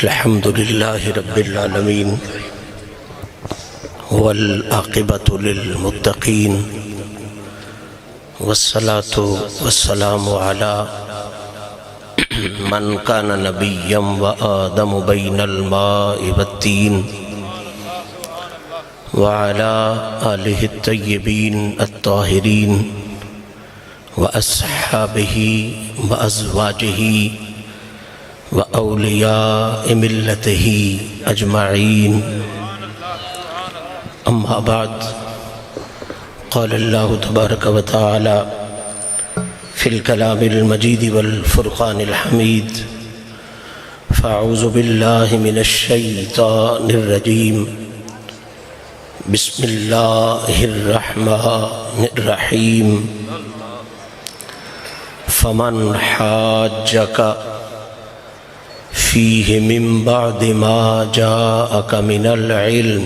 الحمد لله رب العالمين والعاقبة للمتقين والصلاة والسلام على من كان نبيا وآدم بين الماء والطين وعلى آله الطيبين الطاهرين وأصحابه وأزواجه وأولياء ملته أجمعين أما بعد قال الله تبارك وتعالى في الكلام المجيد والفرقان الحميد فأعوذ بالله من الشيطان الرجيم بسم الله الرحمن الرحيم فمن حاجك فيه من بعد ما جاءك من العلم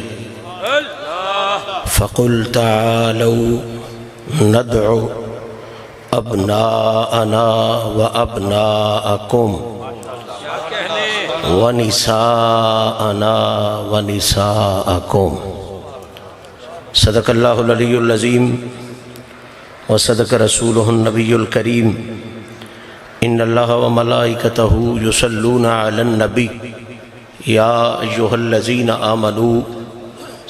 فقل تعالوا ندعو أبناءنا وأبناءكم ونساءنا ونساءكم صدق الله العلي العظيم وصدق رسوله النبي الكريم ان اللہ وملائکتہ یصلون علی النبی یا ایہا الذین آمنوا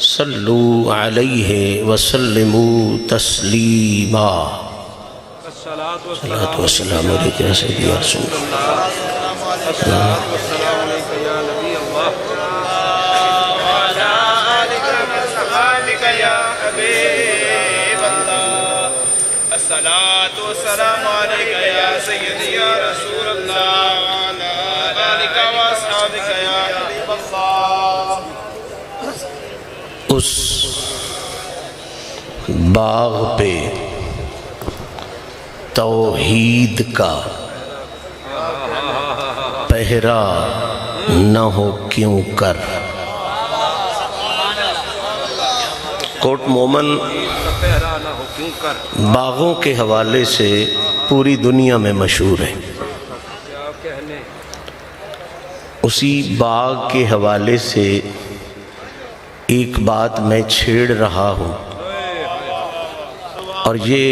صلوا علیہ وسلموا تسلیما صلاة والسلام علیکہ یا سیدی یا رسول اللہ السلام علیکہ یا نبی اللہ وعلا آلک وصحابک یا حبیب اللہ الصلاة والسلام علیکہ یا سیدی یا رسول اللہ وعلا آلک وصحابک یا حبیب اللہ. اس باغ پہ توحید کا پہرا نہ ہو کیوں کر. کوٹ مومن باغوں کے حوالے سے پوری دنیا میں مشہور ہے. اسی باغ کے حوالے سے ایک بات میں چھیڑ رہا ہوں اور یہ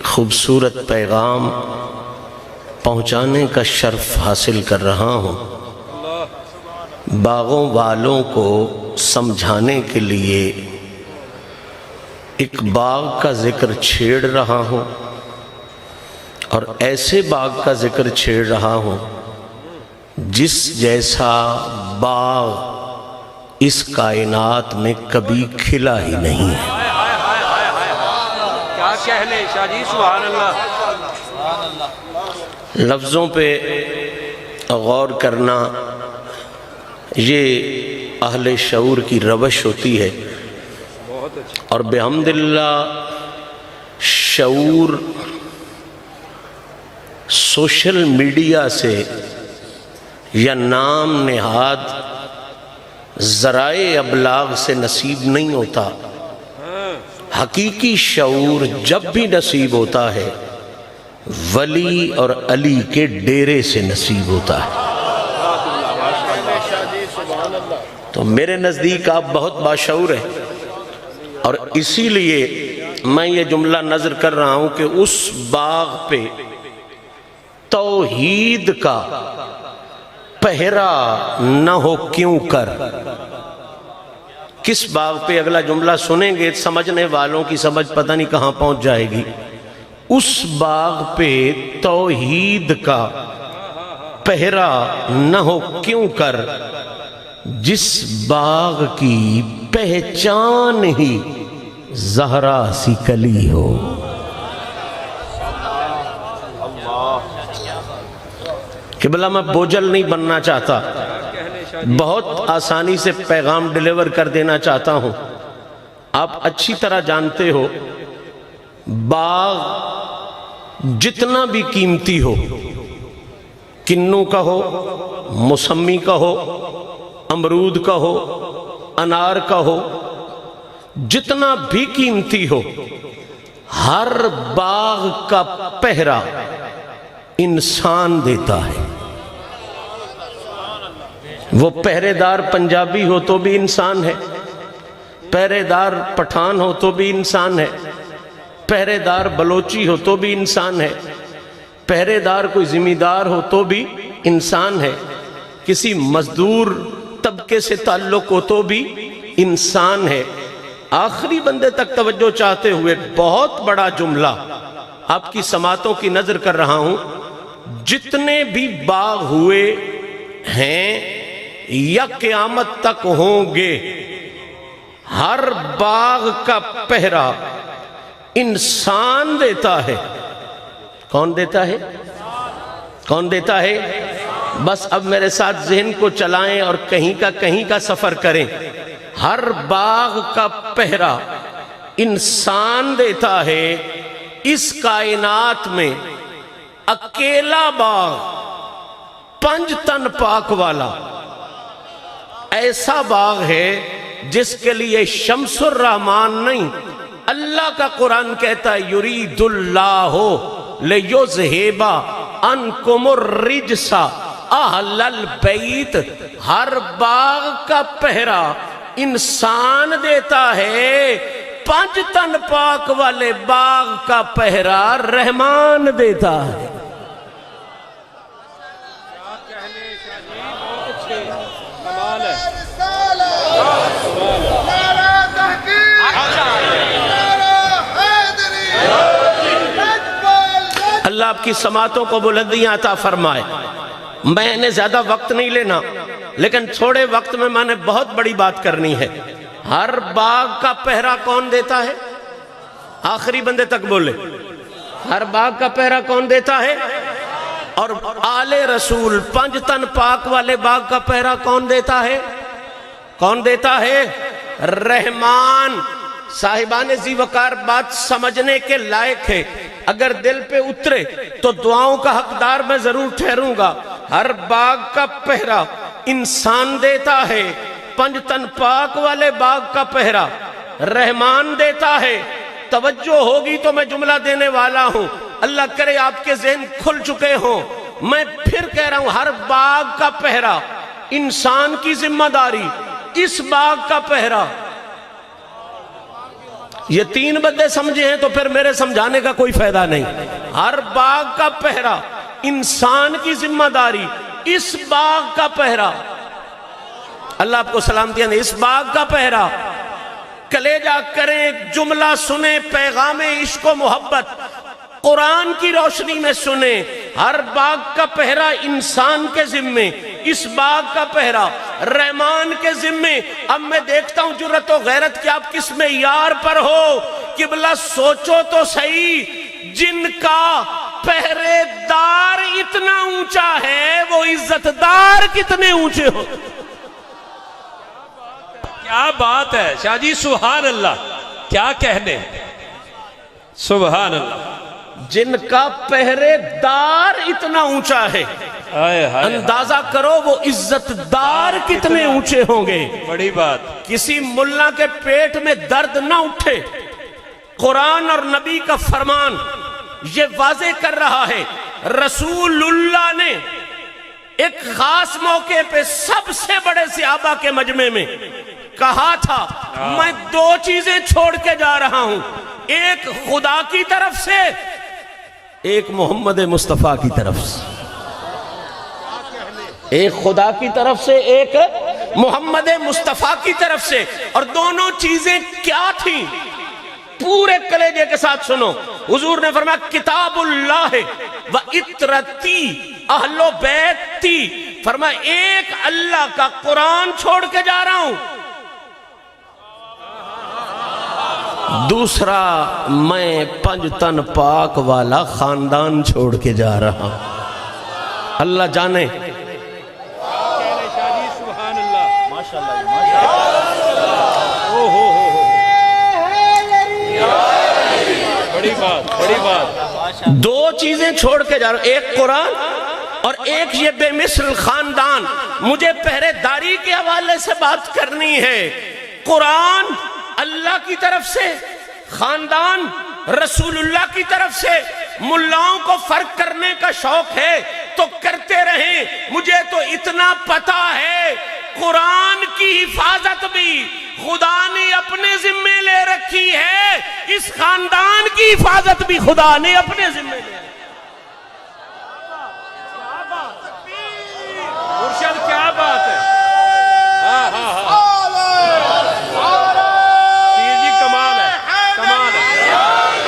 خوبصورت پیغام پہنچانے کا شرف حاصل کر رہا ہوں. باغوں والوں کو سمجھانے کے لیے ایک باغ کا ذکر چھیڑ رہا ہوں اور ایسے باغ کا ذکر چھیڑ رہا ہوں جس جیسا باغ اس کائنات میں کبھی کھلا ہی نہیں ہے. کیا کہنے شاہ جی سبحان اللہ. لفظوں پہ غور کرنا یہ اہل شعور کی روش ہوتی ہے اور بحمداللہ شعور سوشل میڈیا سے یا نام نہاد ذرائع ابلاغ سے نصیب نہیں ہوتا. حقیقی شعور جب بھی نصیب ہوتا ہے ولی اور علی کے ڈیرے سے نصیب ہوتا ہے. تو میرے نزدیک آپ بہت باشعور ہیں اور اسی لیے میں یہ جملہ نظر کر رہا ہوں کہ اس باغ پہ توحید کا پہرا نہ ہو کیوں کر. کس باغ پہ؟ اگلا جملہ سنیں گے سمجھنے والوں کی سمجھ پتہ نہیں کہاں پہنچ جائے گی. اس باغ پہ توحید کا پہرا نہ ہو کیوں کر جس باغ کی پہچان ہی زہرا سی کلی ہو. قبلہ میں بوجھل نہیں بننا چاہتا، بہت آسانی سے پیغام ڈیلیور کر دینا چاہتا ہوں. آپ اچھی طرح جانتے ہو باغ جتنا بھی قیمتی ہو، کنوں کا ہو، موسمی کا ہو، امرود کا ہو، انار کا ہو، جتنا بھی قیمتی ہو، ہر باغ کا پہرا انسان دیتا ہے. وہ پہرے دار پنجابی ہو تو بھی انسان ہے، پہرے دار پٹھان ہو تو بھی انسان ہے، پہرے دار بلوچی ہو تو بھی انسان ہے، پہرے دار کوئی ذمہ دار ہو تو بھی انسان ہے، کسی مزدور طبقے سے تعلق ہو تو بھی انسان ہے۔ آخری بندے تک توجہ چاہتے ہوئے بہت بڑا جملہ آپ کی سماعتوں کی نظر کر رہا ہوں، جتنے بھی باغ ہوئے ہیں یا قیامت تک ہوں گے، ہر باغ کا پہرا انسان دیتا ہے۔ کون دیتا ہے؟ کون دیتا ہے؟ بس اب میرے ساتھ ذہن کو چلائیں اور کہیں کا سفر کریں۔ ہر باغ کا پہرا انسان دیتا ہے۔ اس کائنات میں اکیلا باغ 5 تن پاک والا ایسا باغ ہے جس کے لیے شمس الرحمان نہیں، اللہ کا قرآن کہتا ہے یرید اللہ لیذہب عنکم الرجس اہل البیت۔ ہر باغ کا پہرا انسان دیتا ہے، 5 تن پاک والے باغ کا پہرا رحمان دیتا ہے۔ اللہ آپ کی سماعتوں کو بلندیاں عطا فرمائے۔ میں نے زیادہ وقت نہیں لینا، لیکن تھوڑے وقت میں نے بہت بڑی بات کرنی ہے۔ ہر باغ کا پہرا کون دیتا ہے؟ آخری بندے تک بولے۔ ہر باغ کا پہرا کون دیتا ہے؟ اور آل رسول 5 تن پاک والے باغ کا پہرا کون دیتا ہے؟ کون دیتا ہے؟ رحمان۔ صاحبان ذی وقار بات سمجھنے کے لائق ہے، اگر دل پہ اترے تو دعاؤں کا حقدار میں ضرور ٹھہروں گا۔ ہر باغ کا پہرا انسان دیتا ہے، 5 تن پاک والے باغ کا پہرا رحمان دیتا ہے۔ توجہ ہوگی تو میں جملہ دینے والا ہوں، اللہ کرے آپ کے ذہن کھل چکے ہوں۔ میں پھر کہہ رہا ہوں، ہر باغ کا پہرا انسان کی ذمہ داری۔ اس باغ کا پہرا، یہ 3 بندے سمجھے ہیں تو پھر میرے سمجھانے کا کوئی فائدہ نہیں۔ ہر باغ کا پہرا انسان کی ذمہ داری۔ اس باغ کا پہرا، اللہ آپ کو سلامتیاں دے، اس باغ کا پہرا کلیجہ کریں، جملہ سنیں، پیغام عشق و محبت قرآن کی روشنی میں سنیں۔ ہر باغ کا پہرا انسان کے ذمے، اس باغ کا پہرا رحمان کے ذمے۔ اب میں دیکھتا ہوں جرت و غیرت کہ آپ کس میں یار پر ہو۔ قبلہ سوچو تو صحیح، جن کا پہرے دار اتنا اونچا ہے وہ عزت دار کتنے اونچے ہو۔ کیا بات ہے شاہ جی، سبحان اللہ، کیا کہنے، سبحان اللہ۔ جن کا پہرے دار اتنا اونچا ہے، اندازہ کرو وہ عزت دار کتنے اونچے ہوں گے۔ بڑی بات۔ کسی ملا کے پیٹ میں درد نہ اٹھے، قرآن اور نبی کا فرمان یہ واضح کر رہا ہے۔ رسول اللہ نے ایک خاص موقع پہ سب سے بڑے صحابہ کے مجمع میں کہا تھا، میں 2 چیزیں چھوڑ کے جا رہا ہوں، ایک خدا کی طرف سے، ایک محمد مصطفیٰ کی طرف سے۔ ایک خدا کی طرف سے، ایک محمد مصطفیٰ کی طرف سے۔ اور دونوں چیزیں کیا تھیں؟ پورے کلیجے کے ساتھ سنو۔ حضور نے فرمایا کتاب اللہ و اطرتی اہل بیتی۔ فرمایا ایک اللہ کا قرآن چھوڑ کے جا رہا ہوں، دوسرا میں 5 تن پاک والا خاندان چھوڑ کے جا رہا ہوں۔ اللہ جانے۔ بڑی بات، بڑی بات۔ 2 چیزیں چھوڑ کے جا رہا ہوں، ایک قرآن اور ایک یہ بے مثل خاندان۔ مجھے پہرے داری کے حوالے سے بات کرنی ہے۔ قرآن اللہ کی طرف سے، خاندان رسول اللہ کی طرف سے۔ ملاؤں کو فرق کرنے کا شوق ہے، تو کرتے رہیں. مجھے تو اتنا پتا ہے قرآن کی حفاظت بھی خدا نے اپنے ذمے لے رکھی ہے, اس خاندان کی حفاظت بھی خدا نے اپنے ذمے لے رکھی. مرشد کیا بات ہے. پیر جی کمال ہے, کمال ہے.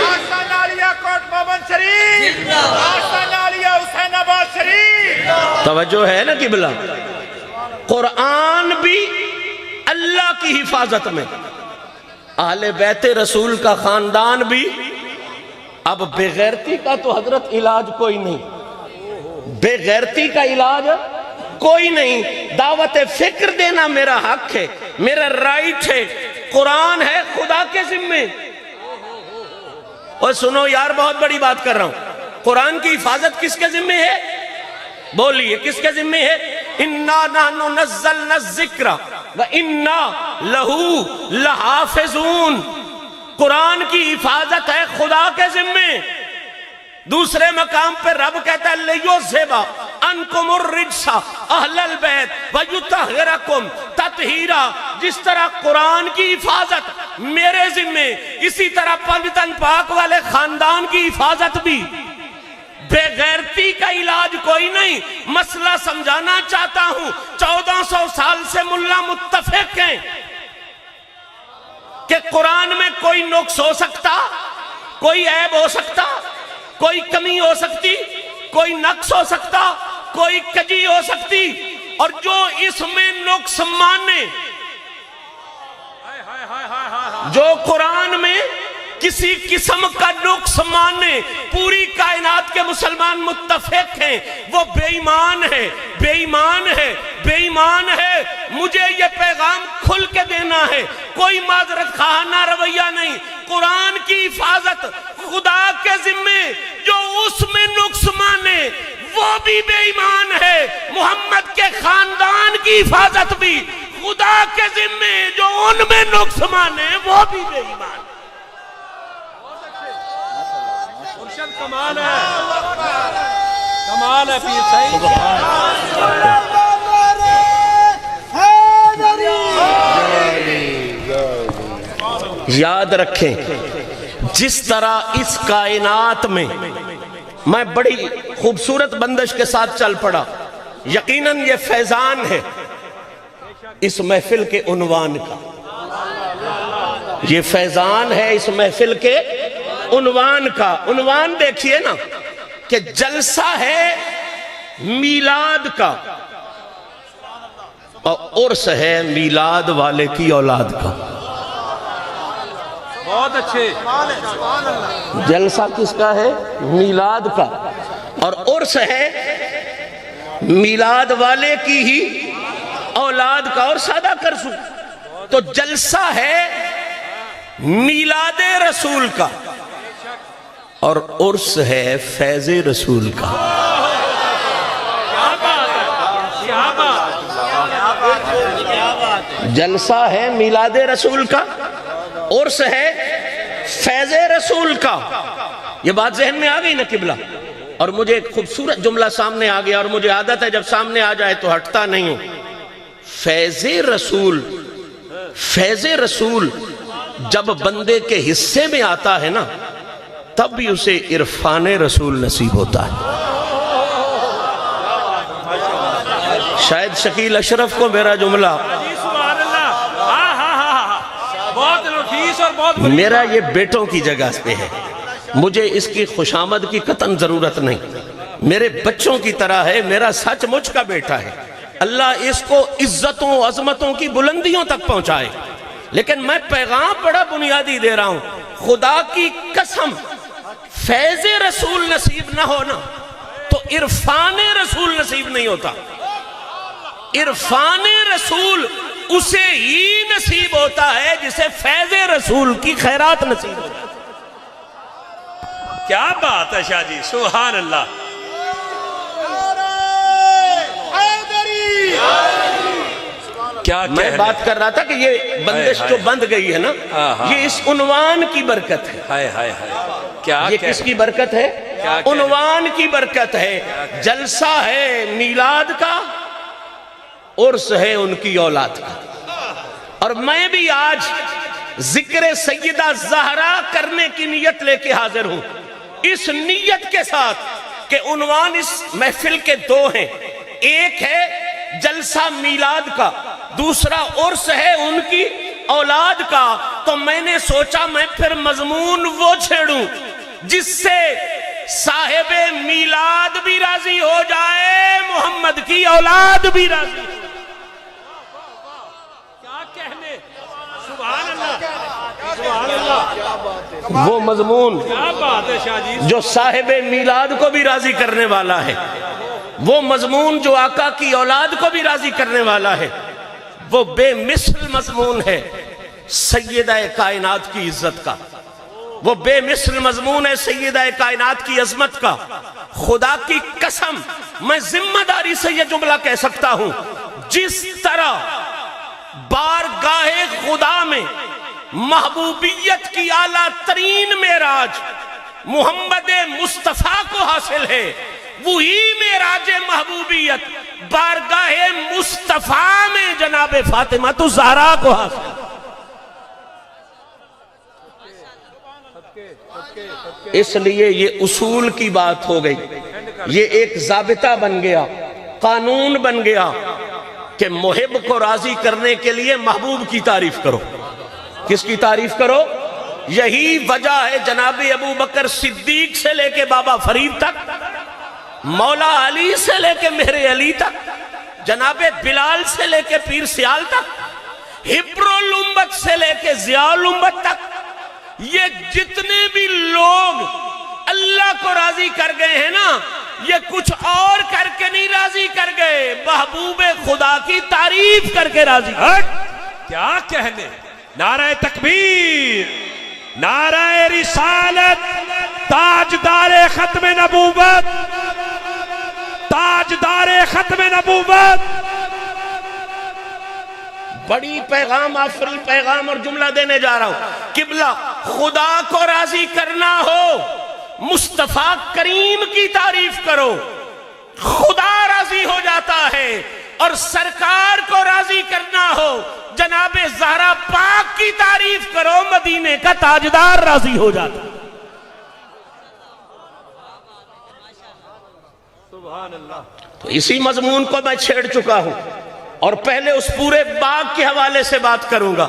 آستان عالیہ کوٹ مومن شریف, آستان عالیہ حسین آباد شریف. توجہ ہے نا قبلہ, قرآن بھی اللہ کی حفاظت میں, اہل بیت رسول کا خاندان بھی. اب بے غیرتی کا تو حضرت علاج کوئی نہیں, بے غیرتی کا علاج کوئی نہیں. دعوت فکر دینا میرا حق ہے, میرا رائٹ ہے. قرآن ہے خدا کے ذمے. اور سنو یار, بہت بڑی بات کر رہا ہوں. قرآن کی حفاظت کس کے ذمے ہے؟ بولیے کس کے ذمے ہے؟ اِنَّا نَحْنُ نَزَّلْنَا الذِّكْرَ وَإِنَّا لَهُ لَحَافِظُونَ. قرآن کی حفاظت ہے خدا کے ذمے. دوسرے مقام پہ رب کہتا ہے لِيُذْهِبَ عَنْكُمُ الرِّجْسَ أَهْلَ الْبَيْتِ وَيُطَهِّرَكُمْ تَطْهِيرًا. جس طرح قرآن کی حفاظت میرے ذمے, اسی طرح پنجتن پاک والے خاندان کی حفاظت بھی. بے غیرتی کا علاج کوئی نہیں. مسئلہ سمجھانا چاہتا ہوں. 1400 سال سے ملا متفق ہیں کہ قرآن میں کوئی نقص ہو سکتا, کوئی عیب ہو سکتا, کوئی کمی ہو سکتی, کوئی نقص ہو سکتا, کوئی کجی ہو سکتی. اور جو اس میں نقص مانے, جو قرآن میں کسی قسم کا نقص مانے, پوری کائنات کے مسلمان متفق ہیں وہ بے ایمان ہے, بے ایمان ہے, بے ایمان ہے. مجھے یہ پیغام کھل کے دینا ہے, کوئی معذرت خواہانہ رویہ نہیں. قرآن کی حفاظت خدا کے ذمے, جو اس میں نقص مانے وہ بھی بے ایمان ہے. محمد کے خاندان کی حفاظت بھی خدا کے ذمے, جو ان میں نقص مانے وہ بھی بے ایمان ہے. مرشد کمال ہے, کمال ہے پیر صحیح. یاد رکھیں, جس طرح اس کائنات میں بڑی خوبصورت بندش کے ساتھ چل پڑا. یقیناً یہ فیضان ہے اس محفل کے عنوان کا, یہ فیضان ہے اس محفل کے عنوان کا. عنوان دیکھیے نا کہ جلسہ ہے میلاد کا, اور عرس ہے میلاد والے کی اولاد کا. بہت اچھے. جلسہ کس کا ہے؟ میلاد کا. اور عرس ہے میلاد والے کی ہی اولاد کا. اور سادہ کر سوں تو جلسہ ہے میلاد رسول کا, اور عرس ہے فیض رسول کا. جلسہ ہے میلاد رسول کا, عرس ہے فیض رسول کا. یہ بات ذہن میں آ گئی نا قبلہ؟ اور مجھے ایک خوبصورت جملہ سامنے آ گیا, اور مجھے عادت ہے جب سامنے آ جائے تو ہٹتا نہیں ہوں. فیض رسول, فیض رسول جب بندے کے حصے میں آتا ہے نا, تب بھی اسے عرفان رسول نصیب ہوتا ہے. شاید شکیل اشرف کو میرا جملہ, بہت نفیس اور بہت میرا یہ بیٹوں کی جگہ پہ ہے, مجھے اس کی خوشامد کی قطعاً ضرورت نہیں. میرے بچوں کی طرح ہے, میرا سچ مچ کا بیٹا ہے. اللہ اس کو عزتوں عظمتوں کی بلندیوں تک پہنچائے. لیکن میں پیغام بڑا بنیادی دے رہا ہوں, خدا کی قسم فیض رسول نصیب نہ ہونا تو عرفان رسول نصیب نہیں ہوتا. عرفان رسول اسے ہی نصیب ہوتا ہے جسے فیض رسول کی خیرات نصیب ہوتا ہے. کیا بات ہے شاہ جی, سبحان اللہ. کیا میں بات کر رہا تھا کہ یہ بندش جو بند گئی ہے نا, یہ اس عنوان کی برکت ہے. ہائے ہائے ہائے, کیا یہ کس کی برکت ہے؟ عنوان کی برکت ہے، جلسہ ہے میلاد کا، عرس ہے ان کی اولاد کا۔ اور میں بھی آج ذکر سیدہ زہرا کرنے کی نیت لے کے حاضر ہوں، اس نیت کے ساتھ کہ عنوان اس محفل کے دو ہیں، ایک ہے جلسہ میلاد کا، دوسرا عرس ہے ان کی اولاد کا۔ تو میں نے سوچا میں پھر مضمون وہ چھیڑوں جس سے صاحب میلاد بھی راضی ہو جائے، محمد کی اولاد بھی راضی ہو۔ کیا کہنے، سبحان اللہ، سبحان اللہ، وہ مضمون کیا بات ہے شاہ جی، جو صاحب میلاد کو بھی راضی کرنے والا ہے، وہ مضمون جو آقا کی اولاد کو بھی راضی کرنے والا ہے، وہ بے مثل مضمون ہے سیدہ کائنات کی عزت کا، وہ بے مثل مضمون ہے سیدہ کائنات کی عظمت کا۔ خدا کی قسم میں ذمہ داری سے یہ جملہ کہہ سکتا ہوں، جس طرح بارگاہ خدا میں محبوبیت کی اعلیٰ ترین معراج محمد مصطفیٰ کو حاصل ہے، وہی معراج محبوبیت بارگاہ مصطفیٰ میں جناب فاطمہ تو زہرا کو حاصل ہے۔ اس لیے یہ اصول کی بات ہو گئی، یہ ایک ضابطہ بن گیا، قانون بن گیا کہ محب کو راضی کرنے کے لیے محبوب کی تعریف کرو۔ کس کی تعریف کرو؟ یہی وجہ ہے جناب ابو بکر صدیق سے لے کے بابا فرید تک، مولا علی سے لے کے مہر علی تک، جناب بلال سے لے کے پیر سیال تک، حبر الامت سے لے کے ضیاء الامت تک، یہ جتنے بھی لوگ اللہ کو راضی کر گئے ہیں نا، یہ کچھ اور کر کے نہیں راضی کر گئے، محبوب خدا کی تعریف کر کے راضی کر گئے۔ کیا کہنے، نعرہ تکبیر، نعرہ رسالت، تاجدار ختم نبوت، تاجدار ختم نبوت۔ بڑی پیغام آفری پیغام اور جملہ دینے جا رہا ہوں، قبلہ خدا کو راضی کرنا ہو مصطفیٰ کریم کی تعریف کرو، خدا راضی ہو جاتا ہے، اور سرکار کو راضی کرنا ہو جناب زہرا پاک کی تعریف کرو، مدینے کا تاجدار راضی ہو جاتا ہے۔ سبحان اللہ۔ تو اسی مضمون کو میں چھیڑ چکا ہوں، اور پہلے اس پورے باغ کے حوالے سے بات کروں گا،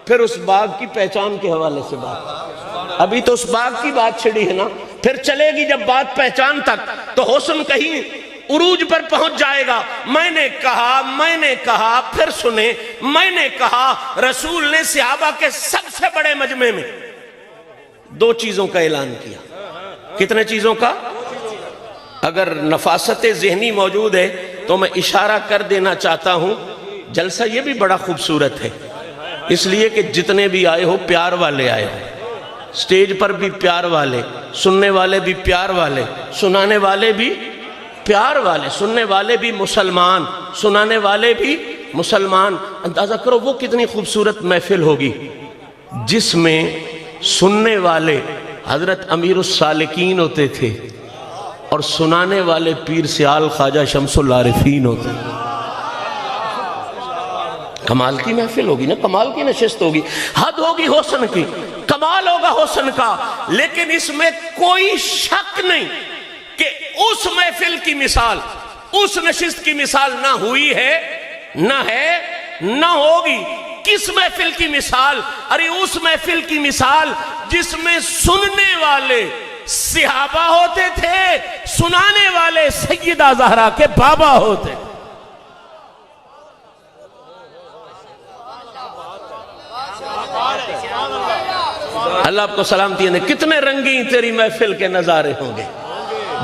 پھر اس باغ کی پہچان کے حوالے سے بات۔ ابھی تو اس باغ کی بات چھڑی ہے نا، پھر چلے گی جب بات پہچان تک تو حسن کہیں عروج پر پہنچ جائے گا۔ میں نے کہا پھر سنیں، میں نے کہا رسول نے صحابہ کے سب سے بڑے مجمع میں دو چیزوں کا اعلان کیا۔ کتنے چیزوں کا؟ اگر نفاست ذہنی موجود ہے تو میں اشارہ کر دینا چاہتا ہوں، جلسہ یہ بھی بڑا خوبصورت ہے، اس لیے کہ جتنے بھی آئے ہو پیار والے آئے ہو، سٹیج پر بھی پیار والے، سننے والے بھی پیار والے، سنانے والے بھی پیار والے، سننے والے بھی مسلمان، سنانے والے بھی مسلمان۔ اندازہ کرو وہ کتنی خوبصورت محفل ہوگی جس میں سننے والے حضرت امیر السالکین ہوتے تھے اور سنانے والے پیر سیال خواجہ شمس العارفین ہوتے ہیں۔ کمال کی محفل ہوگی نا، کمال کی نشست ہوگی، حد ہوگی حسن کی، کمال ہوگا حسن کا۔ لیکن اس میں کوئی شک نہیں کہ اس محفل کی مثال، اس نشست کی مثال نہ ہوئی ہے، نہ ہے، نہ ہوگی۔ کس محفل کی مثال؟ ارے اس محفل کی مثال جس میں سننے والے صحابہ ہوتے تھے، سنانے والے سیدہ زہرا کے بابا ہوتے۔ اللہ آپ کو سلامتی ہے، کتنے رنگین تیری محفل کے نظارے ہوں گے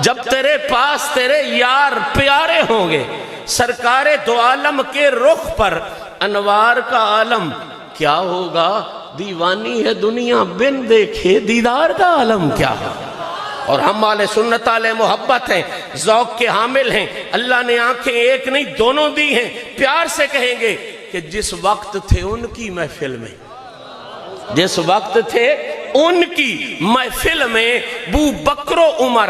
جب تیرے پاس تیرے یار پیارے ہوں گے۔ سرکار دو عالم کے رخ پر انوار کا عالم کیا ہوگا؟ دیوانی ہے دنیا بن دیکھے دیدار کا عالم کیا ہوگا۔ اور ہم اہل سنت اہل محبت ہیں، ذوق کے حامل ہیں، اللہ نے آنکھیں ایک نہیں دونوں دی ہیں، پیار سے کہیں گے کہ جس وقت تھے ان کی محفل میں، جس وقت تھے ان کی محفل میں بو بکر و عمر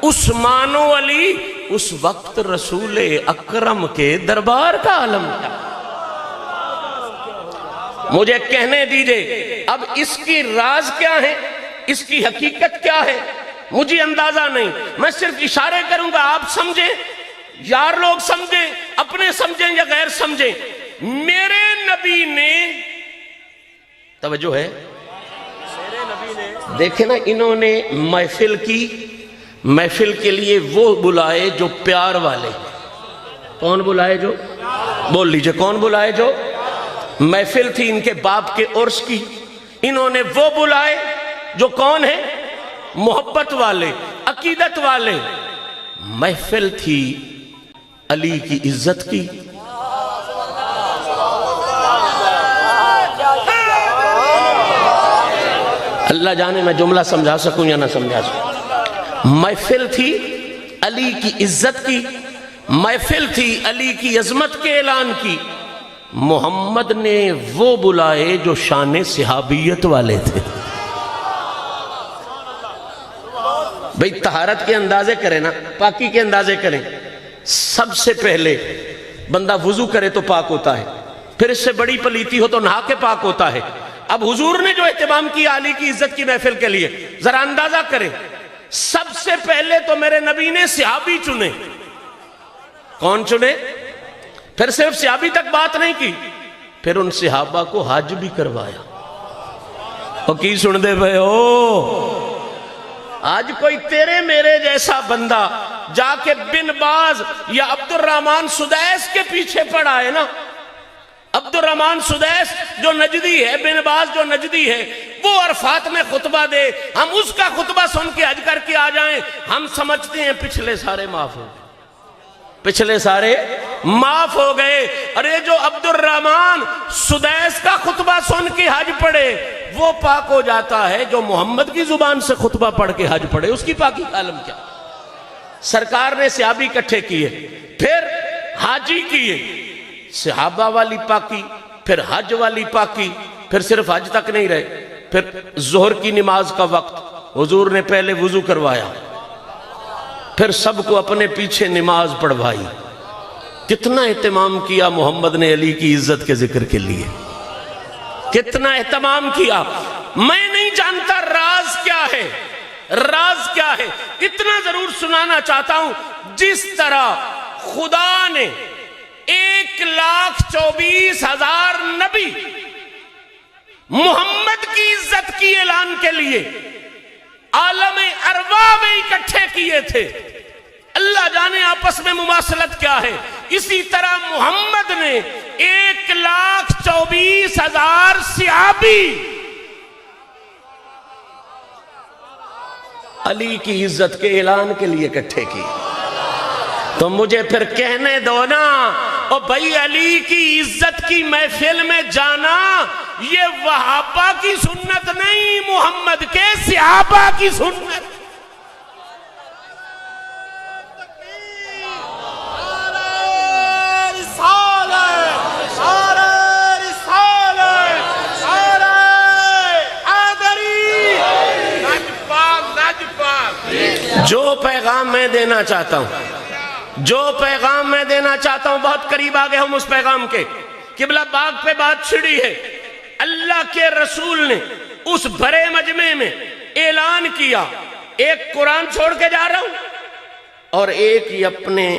عثمان و علی اس وقت رسول اکرم کے دربار کا عالم تھا. مجھے کہنے دیجئے اب اس کی راز کیا ہے, اس کی حقیقت کیا ہے, مجھے اندازہ نہیں. میں صرف اشارے کروں گا, آپ سمجھیں, یار لوگ سمجھیں, اپنے سمجھیں یا غیر سمجھیں. میرے نبی نے, توجہ ہے, دیکھیں نا, انہوں نے محفل کی, محفل کے لیے وہ بلائے جو پیار والے. کون بلائے جو, بول لیجئے کون بلائے جو, محفل تھی ان کے باپ کے عرس کی, انہوں نے وہ بلائے جو کون ہے, محبت والے, عقیدت والے. محفل تھی علی کی عزت کی. اللہ جانے میں جملہ سمجھا سکوں یا نہ سمجھا سکوں. محفل تھی علی کی عزت کی, محفل تھی علی کی عظمت کے اعلان کی. محمد نے وہ بلائے جو شان صحابیت والے تھے. بھئی طہارت کے اندازے کریں نا, پاکی کے اندازے کریں. سب سے پہلے بندہ وضو کرے تو پاک ہوتا ہے, پھر اس سے بڑی پلیتی ہو تو نہا کے پاک ہوتا ہے. اب حضور نے جو اہتمام کیا علی کی عزت کی محفل کے لیے, ذرا اندازہ کریں. سب سے پہلے تو میرے نبی نے صحابی چنے. کون چنے؟ پھر صرف صحابی تک بات نہیں کی, پھر ان صحابہ کو حج بھی کروایا. اور کی سن دے بھائی ہو, آج کوئی تیرے میرے جیسا بندہ جا کے بن باز یا عبد الرحمن سدیس کے پیچھے پڑا ہے نا. عبد الرحمن سدیس جو نجدی ہے, بن باز جو نجدی ہے, وہ عرفات میں خطبہ دے, ہم اس کا خطبہ سن کے حج کر کے آ جائیں, ہم سمجھتے ہیں پچھلے سارے معاف ہو گئے, پچھلے سارے معاف ہو گئے. ارے جو عبد الرحمن سدیس کا خطبہ سن کے حج پڑھے وہ پاک ہو جاتا ہے جو محمد کی زبان سے خطبہ پڑھ کے حج پڑھے, اس کی پاکی کا عالم کیا. سرکار نے صحابی اکٹھے کیے, پھر حاجی کیے, صحابہ والی پاکی, پھر حج والی پاکی, پھر صرف حج تک نہیں رہے, پھر ظہر کی نماز کا وقت حضور نے پہلے وضو کروایا, پھر سب کو اپنے پیچھے نماز پڑھوائی. کتنا اہتمام کیا محمد نے علی کی عزت کے ذکر کے لیے, کتنا اہتمام کیا. میں نہیں جانتا راز کیا ہے, راز کیا ہے. اتنا ضرور سنانا چاہتا ہوں, جس طرح خدا نے 1,24,000 نبی محمد کی عزت کی اعلان کے لیے عالم ارواح میں اکٹھے کیے تھے, اللہ جانے آپس میں مماثلت کیا ہے, اسی طرح محمد نے 1,24,000 صحابی علی کی عزت کے اعلان کے لیے اکٹھے کیے. تو مجھے پھر کہنے دو نا, او بھائی علی کی عزت کی محفل میں جانا یہ وہابہ کی سنت نہیں, محمد کے صحابہ کی سنت. جو پیغام میں دینا چاہتا ہوں, جو پیغام میں دینا چاہتا ہوں, بہت قریب آگے ہم اس پیغام کے. قبلہ باغ پہ بات چھڑی ہے, اللہ کے رسول نے اس بھرے مجمع میں اعلان کیا, ایک قرآن چھوڑ کے جا رہا ہوں اور ایک ہی اپنے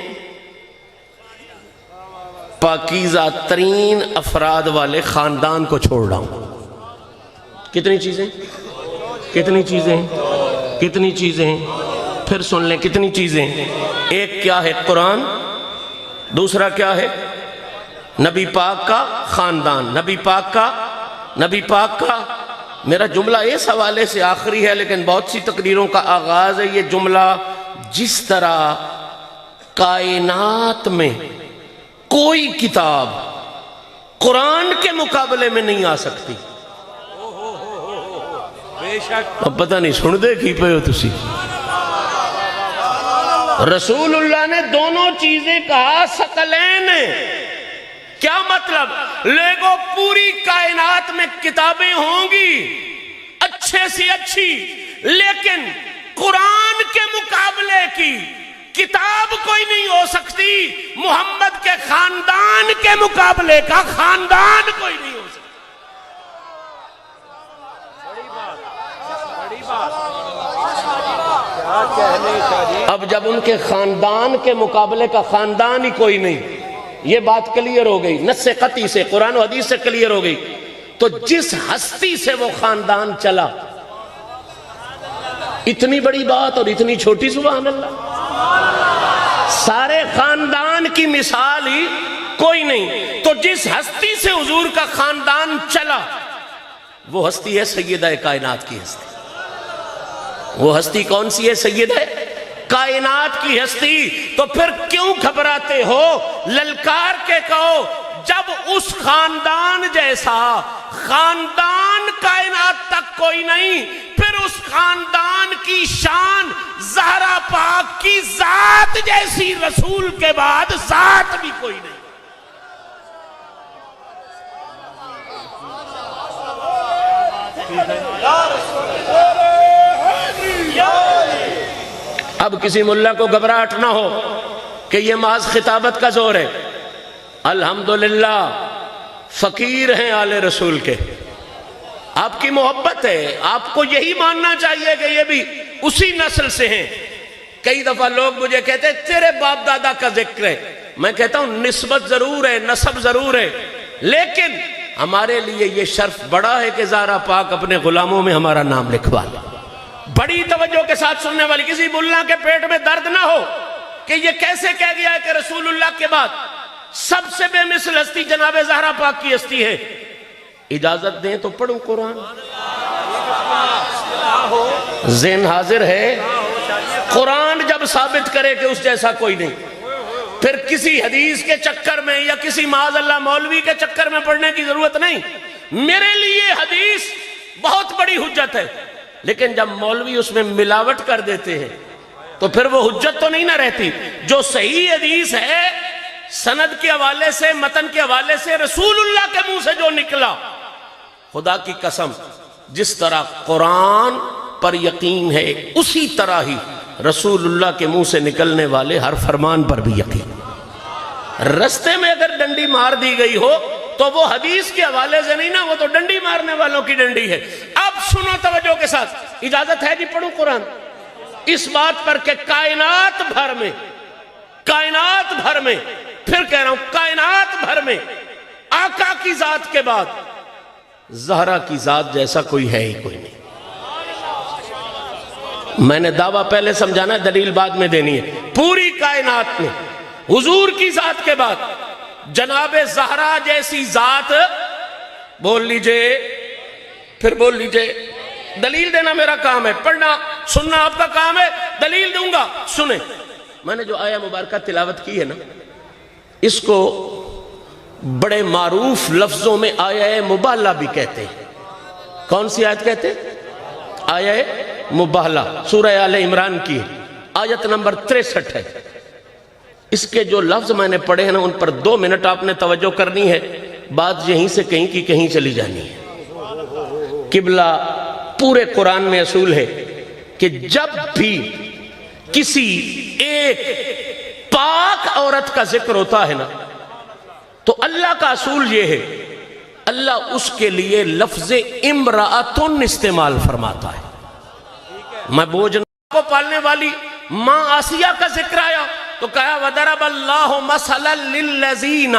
پاکیزہ ترین افراد والے خاندان کو چھوڑ رہا ہوں. کتنی چیزیں, کتنی چیزیں, کتنی چیزیں, پھر سن لیں کتنی چیزیں. ایک کیا ہے قرآن, دوسرا کیا ہے نبی پاک کا خاندان, نبی پاک کا, نبی پاک کا. میرا جملہ اس حوالے سے آخری ہے لیکن بہت سی تقریروں کا آغاز ہے یہ جملہ. جس طرح کائنات میں کوئی کتاب قرآن کے مقابلے میں نہیں آ سکتی. اب پتہ نہیں سن دے کی پہ ہو تسی. رسول اللہ نے دونوں چیزیں کہا ثقلین. کیا مطلب؟ لوگوں پوری کائنات میں کتابیں ہوں گی, اچھی اچھے سے اچھی، لیکن قرآن کے مقابلے کی کتاب کوئی نہیں ہو سکتی، محمد کے خاندان کے مقابلے کا خاندان کوئی نہیں ہو سکتا۔ اب جب ان کے خاندان کے مقابلے کا خاندان ہی کوئی نہیں، یہ بات کلیئر ہو گئی، نص قطعی سے، قرآن و حدیث سے کلیئر ہو گئی، تو جس ہستی سے وہ خاندان چلا، اتنی بڑی بات اور اتنی چھوٹی، سبحان اللہ، سارے خاندان کی مثال ہی کوئی نہیں، تو جس ہستی سے حضور کا خاندان چلا وہ ہستی ہے سیدہ کائنات کی ہستی۔ وہ ہستی کون سی ہے؟ سیدہ کائنات کی ہستی۔ تو پھر کیوں گھبراتے ہو؟ للکار کے کہو، جب اس خاندان جیسا خاندان کائنات تک کوئی نہیں، پھر اس خاندان کی شان زہرا پاک کی ذات جیسی رسول کے بعد ذات بھی کوئی نہیں۔ اب کسی ملا کو گھبراہٹ نہ ہو کہ یہ محض خطابت کا زور ہے۔ الحمدللہ فقیر ہیں آل رسول کے، آپ کی محبت ہے، آپ کو یہی ماننا چاہیے کہ یہ بھی اسی نسل سے ہیں۔ کئی دفعہ لوگ مجھے کہتے ہیں تیرے باپ دادا کا ذکر ہے، میں کہتا ہوں نسبت ضرور ہے، نسب ضرور ہے، لیکن ہمارے لیے یہ شرف بڑا ہے کہ زہرا پاک اپنے غلاموں میں ہمارا نام لکھوا لے۔ بڑی توجہ کے ساتھ سننے والی، کسی ملا کے پیٹ میں درد نہ ہو کہ یہ کیسے کہہ گیا ہے کہ رسول اللہ کے بعد سب سے بے مثل ہستی جناب زہرا پاک کی ہستی ہے۔ اجازت دیں تو پڑھوں قرآن، ذہن حاضر ہے؟ قرآن جب ثابت کرے کہ اس جیسا کوئی نہیں، پھر کسی حدیث کے چکر میں یا کسی معاذ اللہ مولوی کے چکر میں پڑھنے کی ضرورت نہیں۔ میرے لیے حدیث بہت بڑی حجت ہے، لیکن جب مولوی اس میں ملاوٹ کر دیتے ہیں تو پھر وہ حجت تو نہیں نہ رہتی۔ جو صحیح حدیث ہے سند کے حوالے سے، متن کے حوالے سے، رسول اللہ کے منہ سے جو نکلا، خدا کی قسم جس طرح قرآن پر یقین ہے اسی طرح ہی رسول اللہ کے منہ سے نکلنے والے ہر فرمان پر بھی یقین۔ رستے میں اگر ڈنڈی مار دی گئی ہو تو وہ حدیث کے حوالے سے نہیں نا، وہ تو ڈنڈی مارنے والوں کی ڈنڈی ہے۔ اب سنو توجہ کے ساتھ، اجازت ہے جی پڑھوں قرآن؟ اس بات پر کہ کائنات بھر میں، پھر کہہ رہا ہوں کائنات بھر میں آقا کی ذات کے بعد زہرا کی ذات جیسا کوئی ہے ہی کوئی نہیں۔ میں نے دعویٰ پہلے سمجھانا ہے، دلیل بعد میں دینی ہے۔ پوری کائنات میں حضور کی ذات کے بعد جناب زہرا جیسی ذات، بول لیجئے، پھر بول لیجئے، دلیل دینا میرا کام ہے، پڑھنا سننا آپ کا کام ہے، دلیل دوں گا۔ سنیں، میں نے جو آیہ مبارکہ تلاوت کی ہے نا، اس کو بڑے معروف لفظوں میں آیہ مباہلہ بھی کہتے ہیں۔ کون سی آیت کہتے ہیں؟ آیہ مباہلہ، سورہ آل عمران کی آیت نمبر 63 ہے۔ اس کے جو لفظ میں نے پڑھے ہیں نا، ان پر 2 منٹ آپ نے توجہ کرنی ہے، بات یہیں سے کہیں کی کہیں چلی جانی ہے۔ قبلہ پورے قرآن میں اصول ہے کہ جب بھی کسی ایک پاک عورت کا ذکر ہوتا ہے نا، تو اللہ کا اصول یہ ہے، اللہ اس کے لیے لفظ امرأتن استعمال فرماتا ہے۔ میں بوجھ کو پالنے والی ماں آسیہ کا ذکر آیا تو کہا وَضَرَبَ اللَّهُ مَثَلًا لِلَّذِينَ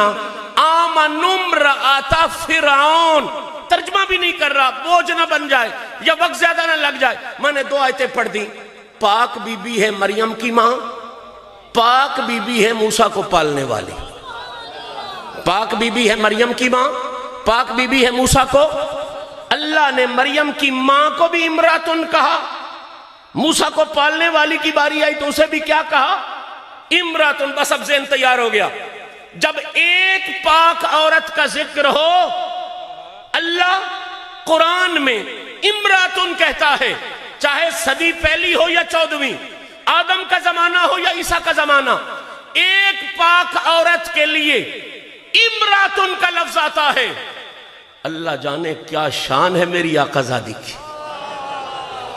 آمَنُوا امْرَأَتَ فِرْعَوْنَ۔ ترجمہ بھی نہیں کر رہا، بوجھ نہ بن جائے یا وقت زیادہ نہ لگ جائے۔ میں نے 2 آیتیں پڑھ دی۔ پاک بی بی ہے مریم کی ماں، پاک بی بی ہے موسیٰ کو پالنے والی۔ پاک بی بی ہے مریم کی ماں، پاک بی بی ہے موسیٰ کو۔ اللہ نے مریم کی ماں کو بھی امراتن کہا، موسیٰ کو پالنے والی کی باری آئی تو اسے بھی کیا کہا؟ امراتن۔ بس اب ذہن تیار ہو گیا، جب ایک پاک عورت کا ذکر ہو، اللہ قرآن میں امراتن کہتا ہے، چاہے صدی پہلی ہو یا 14ویں، آدم کا زمانہ ہو یا عیسیٰ کا زمانہ، ایک پاک عورت کے لیے امراتن کا لفظ آتا ہے۔ اللہ جانے کیا شان ہے میری آقا زادی کی،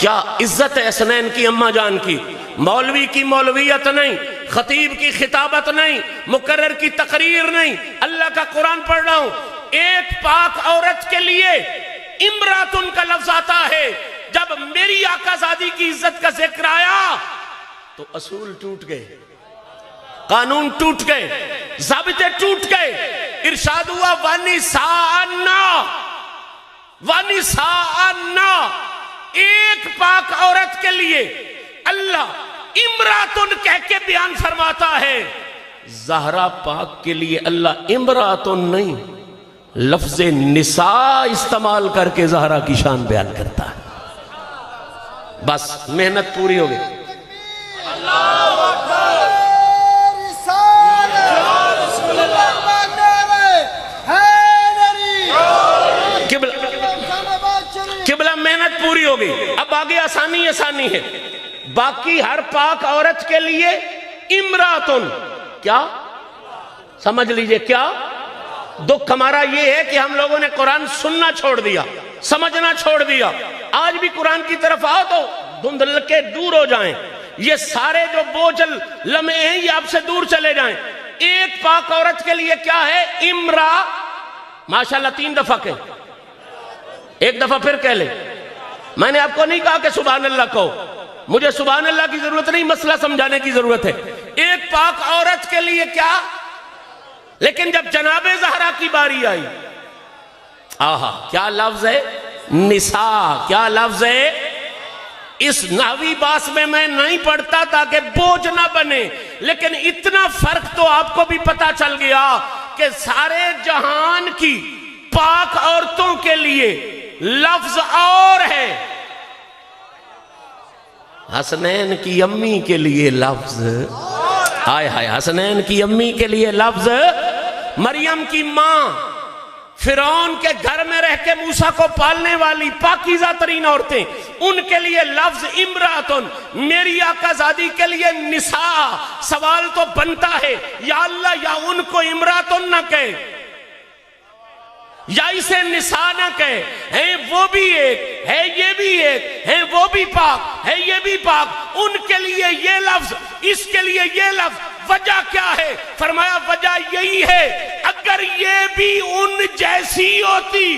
کیا عزت ہے حسنین کی اماں جان کی. مولوی کی مولویت نہیں، خطیب کی خطابت نہیں، مقرر کی تقریر نہیں، اللہ کا قرآن پڑھ رہا ہوں. ایک پاک عورت کے لیے امراتن کا لفظ آتا ہے. جب میری آقا زادی کی عزت کا ذکر آیا تو اصول ٹوٹ گئے، قانون ٹوٹ گئے، ضابطے ٹوٹ گئے. ارشاد ہوا وَنِسَاءً. ایک پاک عورت کے لیے اللہ امراتن کہہ کے بیان فرماتا ہے. زہرا پاک کے لیے اللہ امراتن نہیں، لفظ نساء استعمال کر کے زہرا کی شان بیان کرتا ہے. بس محنت پوری ہو گئی. قبلہ محنت پوری ہو گئی. اب آگے آسانی ہے. باقی ہر پاک عورت کے لیے امراتن کیا سمجھ لیجئے. کیا دکھ ہمارا یہ ہے کہ ہم لوگوں نے قرآن سننا چھوڑ دیا، سمجھنا چھوڑ دیا. آج بھی قرآن کی طرف آؤ تو دھندل کے دور ہو جائیں. یہ سارے جو بوجھل لمحے ہیں یہ آپ سے دور چلے جائیں. ایک پاک عورت کے لیے کیا ہے؟ امرا. ماشاءاللہ 3 دفعہ کہ ایک دفعہ پھر کہہ لیں. میں نے آپ کو نہیں کہا کہ سبحان اللہ کہو، مجھے سبحان اللہ کی ضرورت نہیں، مسئلہ سمجھانے کی ضرورت ہے. ایک پاک عورت کے لیے کیا؟ لیکن جب جناب زہرا کی باری آئی، آہا کیا لفظ ہے؟ نساء. کیا لفظ ہے؟ اس نحوی باس میں نہیں پڑھتا تاکہ بوجھ نہ بنے، لیکن اتنا فرق تو آپ کو بھی پتا چل گیا کہ سارے جہان کی پاک عورتوں کے لیے لفظ اور ہے. حسنین کی امی کے لیے لفظ آئے ہائے، حسنین کی امی کے لیے لفظ. مریم کی ماں، فرعون کے گھر میں رہ کے موسیٰ کو پالنے والی پاکیزہ ترین عورتیں، ان کے لیے لفظ امراتن. میری آقا زادی کے لیے نساء. سوال تو بنتا ہے یا اللہ یا ان کو امراتن نہ کہے یا اسے نساء نہ کہے. ہے وہ بھی ایک، ہے یہ بھی ایک، ہے وہ بھی پاک، ہے یہ بھی پاک. ان کے لیے یہ لفظ، اس کے لیے یہ لفظ. وجہ کیا ہے؟ فرمایا وجہ یہی ہے اگر یہ بھی ان جیسی ہوتی.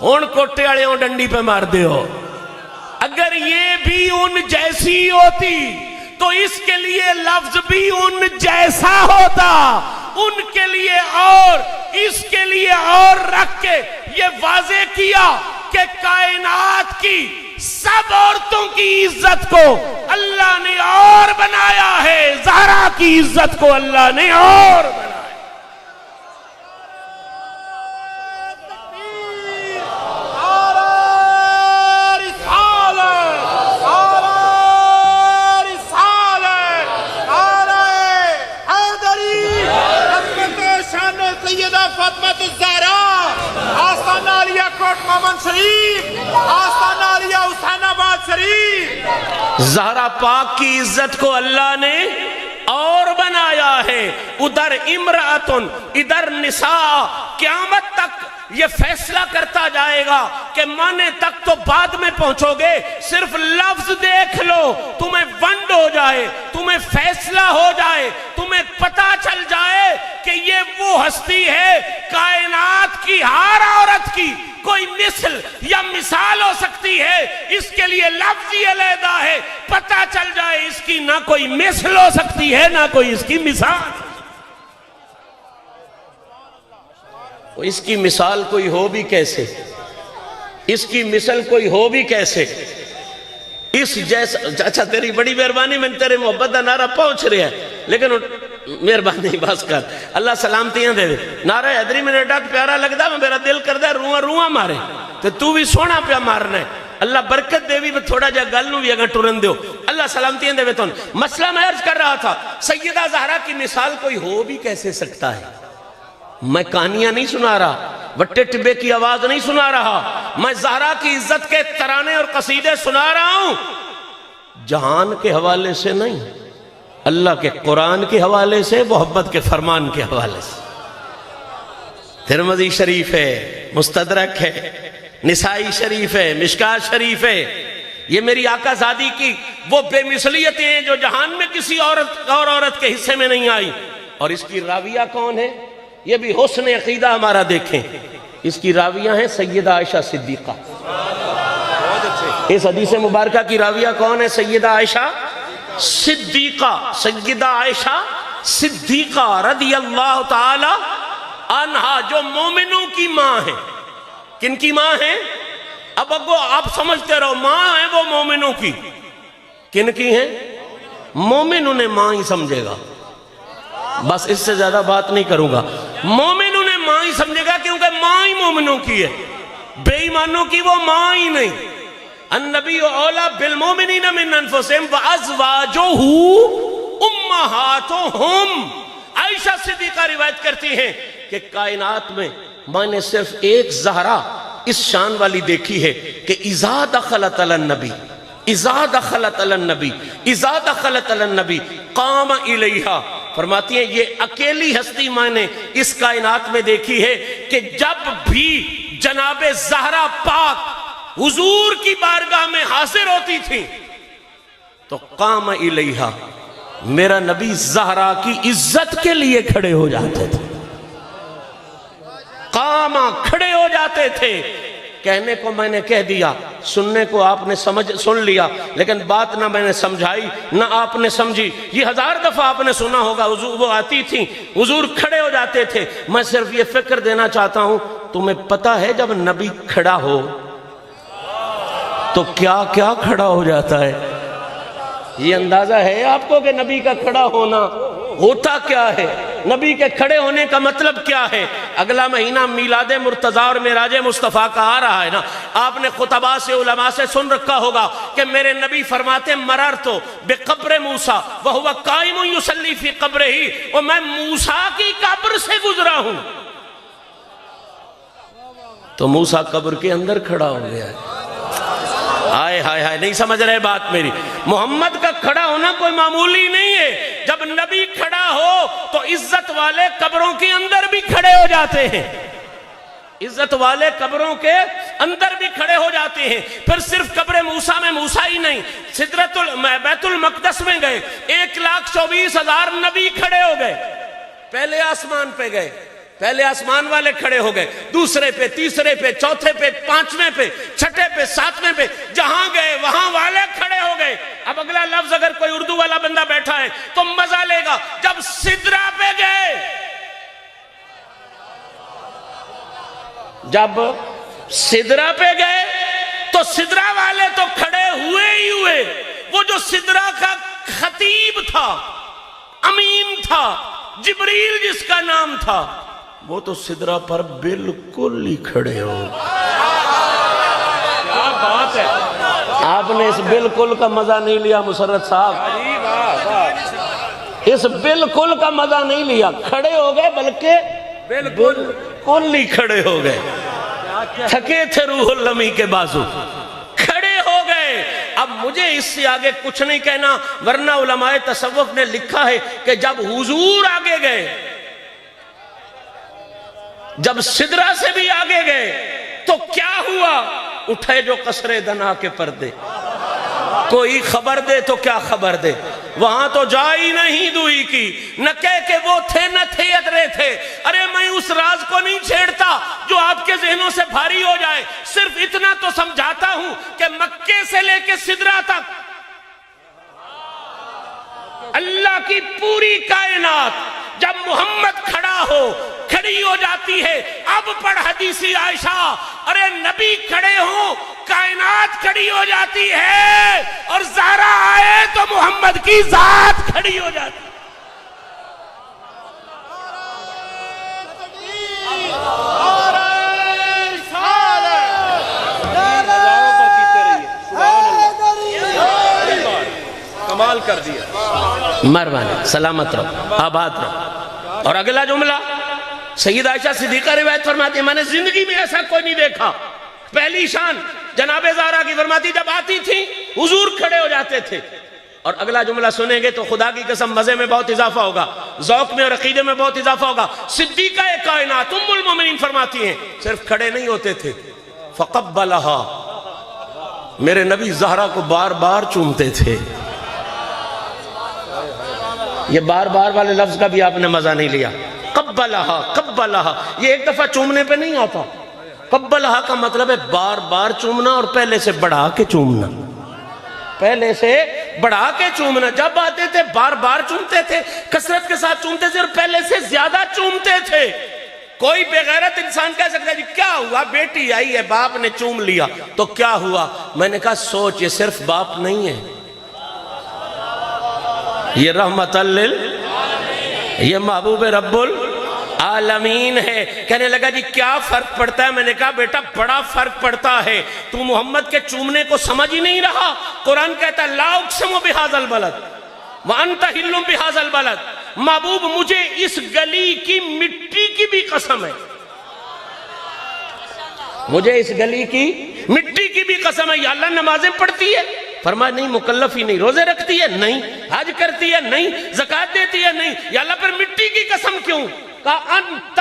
ہون کوٹے والے ہوں ڈنڈی پہ مار دے ہو. اگر یہ بھی ان جیسی ہوتی تو اس کے لیے لفظ بھی ان جیسا ہوتا. ان کے لیے اور اس کے لیے اور رکھ کے یہ واضح کیا کہ کائنات کی سب عورتوں کی عزت کو اللہ نے اور بنایا ہے. زہرا کی عزت کو اللہ نے اور بنایا. فاطمہ الزہرا آستانہ علیہ کوٹ مومن شریف، آستانہ علیہ حسین آباد شریف. زہرا پاک کی عزت کو اللہ نے اور بنایا ہے. ادھر امراتن، ادھر نساء. قیامت تک یہ فیصلہ کرتا جائے گا کہ مانے تک تو بعد میں پہنچو گے. صرف لفظ دیکھ لو، تمہیں ونڈ ہو جائے، تمہیں فیصلہ ہو جائے، تمہیں پتا چل جائے کہ یہ وہ ہستی ہے. کائنات کی ہر عورت کی کوئی مثل یا مثال ہو سکتی ہے، اس کے لیے لفظ ہی علیحدہ ہے. پتا چل جائے اس کی نہ کوئی مثل ہو سکتی ہے نہ کوئی اس کی مثال. اس کی مثال کوئی ہو بھی کیسے، اس کی مثل کوئی ہو بھی کیسے. اس جیسا اچھا تیری بڑی مہربانی، میں تیرے محبت دا نعرہ پہنچ رہا ہے لیکن مہربانی بس کر، اللہ سلامتیاں دے دے. نعرہ حیدری میں ایڈا پیارا لگدا، میرا دل کردا روواں روواں مارے تے تو بھی سونا پیا مارنا ہے. اللہ برکت دے بھی تھوڑا جا گل نو بھی اگر ٹرن دیو. اللہ سلامتیاں دے تو. مسئلہ میں عرض کر رہا تھا سیدہ زہرا کی مثال کوئی ہو بھی کیسے سکتا ہے. میں کہانیاں نہیں سنا رہا، وٹے ٹبے کی آواز نہیں سنا رہا، میں زہرا کی عزت کے ترانے اور قصیدے سنا رہا ہوں. جہان کے حوالے سے نہیں، اللہ کے قرآن کے حوالے سے، محبت کے فرمان کے حوالے سے. ترمذی شریف ہے، مستدرک ہے، نسائی شریف ہے، مشکات شریف ہے. یہ میری آقا زادی کی وہ بے مثلیتیں ہیں جو جہان میں کسی اور عورت کے حصے میں نہیں آئی. اور اس کی راویہ کون ہے؟ یہ بھی حسن عقیدہ ہمارا دیکھیں. اس کی راویہ ہیں سیدہ عائشہ صدیقہ. اس حدیث مبارکہ کی راویہ کون ہے؟ سیدہ عائشہ صدیقہ. سیدہ عائشہ صدیقہ رضی اللہ تعالی عنہا، جو مومنوں کی ماں ہے. کن کی ماں ہے؟ اب اگو آپ سمجھتے رہو، ماں ہے وہ مومنوں کی. کن کی ہیں؟ مومن انہیں ماں ہی سمجھے گا، بس اس سے زیادہ بات نہیں کروں گا. مومن انہیں ماں ہی سمجھے گا کیونکہ ماں ہی مومنوں کی ہے، بے ایمانوں کی وہ ماں ہی نہیں. النبی اولا بالمومنین من انفسہم وازواجہ امہاتہم. عائشہ صدیقہ روایت کرتی ہیں کہ کائنات میں نے صرف ایک زہرا اس شان والی دیکھی ہے کہ اذا دخلت علی النبی، اذا دخلت علی النبی، اذا دخلت علی النبی قام الیہا. فرماتی ہیں یہ اکیلی ہستی میں نے اس کائنات میں دیکھی ہے کہ جب بھی جناب زہرا پاک حضور کی بارگاہ میں حاضر ہوتی تھی تو قام الیہا، میرا نبی زہرا کی عزت کے لیے کھڑے ہو جاتے تھے. قامہ کھڑے ہو جاتے تھے. کہنے کو میں نے کہہ دیا، سننے کو آپ نے سن لیا، لیکن بات نہ میں نے سمجھائی نہ آپ نے سمجھی. یہ 1000 دفعہ آپ نے سنا ہوگا. حضور وہ آتی تھی، حضور کھڑے ہو جاتے تھے. میں صرف یہ فکر دینا چاہتا ہوں، تمہیں پتہ ہے جب نبی کھڑا ہو تو کیا کیا کھڑا ہو جاتا ہے؟ یہ اندازہ ہے آپ کو کہ نبی کا کھڑا ہونا ہوتا کیا ہے؟ نبی کے کھڑے ہونے کا مطلب کیا ہے؟ اگلا مہینہ میلاد مرتضیٰ اور معراج مصطفیٰ کا آ رہا ہے نا. آپ نے خطباء سے، علماء سے سن رکھا ہوگا کہ میرے نبی فرماتے مررتو بقبر موسیٰ وہو قائم یصلی فی قبرہ، اور میں موسیٰ کی قبر سے گزرا ہوں. تو موسیٰ قبر کے اندر کھڑا ہو گیا ہے. آئے ہائے ہائے، نہیں سمجھ رہے بات میری. محمد کا کھڑا ہونا کوئی معمولی نہیں ہے. جب نبی کھڑا ہو تو عزت والے قبروں کے اندر بھی کھڑے ہو جاتے ہیں. عزت والے قبروں کے اندر بھی کھڑے ہو جاتے ہیں. پھر صرف قبر موسیٰ میں موسیٰ ہی نہیں، بیت المقدس میں گئے، 1,24,000 نبی کھڑے ہو گئے. پہلے آسمان پہ گئے، پہلے آسمان والے کھڑے ہو گئے، دوسرے پہ، تیسرے پہ، چوتھے پہ، 5ویں پہ، 6ٹھے پہ، 7ویں پہ، جہاں گئے وہاں والے کھڑے ہو گئے. اب اگلا لفظ اگر کوئی اردو والا بندہ بیٹھا ہے تو مزہ لے گا. جب سدرہ پہ گئے، جب سدرہ پہ گئے تو سدرہ والے تو کھڑے ہوئے ہی ہوئے. وہ جو سدرہ کا خطیب تھا، امین تھا، جبریل جس کا نام تھا، وہ تو سدرہ پر بالکل ہی کھڑے ہو. کیا بات ہے! آپ نے اس بالکل کا مزہ نہیں لیا مسرت صاحب، اس بالکل کا مزہ نہیں لیا. کھڑے ہو گئے، بلکہ بالکل ہی کھڑے ہو گئے. تھکے تھے روح المی کے بازو، کھڑے ہو گئے. اب مجھے اس سے آگے کچھ نہیں کہنا، ورنہ علماء تصوف نے لکھا ہے کہ جب حضور آگے گئے، جب سدرہ سے بھی آگے گئے تو کیا ہوا؟ اٹھے جو قصر دنا کے پردے. کوئی خبر دے تو کیا خبر دے، وہاں تو جا ہی نہیں دوئی کی. نہ کہہ کہ وہ تھے نہ تھے ادرے تھے. ارے میں اس راز کو نہیں چھیڑتا جو آپ کے ذہنوں سے بھاری ہو جائے، صرف اتنا تو سمجھاتا ہوں کہ مکے سے لے کے سدرہ تک اللہ کی پوری کائنات جب محمد کھڑا ہو کھڑی ہو جاتی ہے. اب پڑھ حدیثی عائشہ، ارے نبی کھڑے ہوں کائنات کھڑی ہو جاتی ہے، اور زہرا آئے تو محمد کی ذات کھڑی ہو جاتی ہے. کمال کر دیا. مہربانی، سلامت رہو، آباد رہو. اور اگلا جملہ سیدہ عائشہ صدیقہ روایت فرماتی ہے، میں نے زندگی میں ایسا کوئی نہیں دیکھا. پہلی شان جناب زہرا کی فرماتی، جب آتی تھی حضور کھڑے ہو جاتے تھے. اور اگلا جملہ سنیں گے تو خدا کی قسم مزے میں بہت اضافہ ہوگا، ذوق میں اور عقیدے میں بہت اضافہ ہوگا. صدیقہ کائنات ام المومنین فرماتی ہیں صرف کھڑے نہیں ہوتے تھے، فقبلہا، میرے نبی زہرا کو بار بار چومتے تھے. یہ بار بار والے لفظ کا بھی آپ نے مزہ نہیں لیا. قبلہا، قبلہا یہ ایک دفعہ چومنے پہ نہیں آتا. قبلہا کا مطلب ہے بار بار چومنا اور پہلے سے بڑھا کے چومنا. پہلے سے بڑھا کے چومنا. جب آتے تھے بار بار چومتے تھے، کثرت کے ساتھ چومتے تھے اور پہلے سے زیادہ چومتے تھے. کوئی بے غیرت انسان کہہ سکتا ہے جی کیا ہوا، بیٹی آئی ہے باپ نے چوم لیا تو کیا ہوا. میں نے کہا سوچ، یہ صرف باپ نہیں ہے، یہ رحمت یہ محبوب رب العالمین ہے. کہنے لگا جی کیا فرق پڑتا ہے؟ میں نے کہا بیٹا بڑا فرق پڑتا ہے. تو محمد کے چومنے کو سمجھ ہی نہیں رہا. قرآن کہتا ہے لا اقسم بہذا البلد وانت حل بہذا البلد. محبوب مجھے اس گلی کی مٹی کی بھی قسم ہے، مجھے اس گلی کی مٹی کی بھی قسم ہے. یا اللہ نمازیں پڑھتی ہے؟ فرمایا نہیں. مکلف ہی نہیں. روزے رکھتی ہے؟ نہیں. حج کرتی ہے؟ نہیں. زکوٰۃ دیتی ہے؟ نہیں. یا اللہ پھر مٹی کی قسم کیوں؟ کہا انت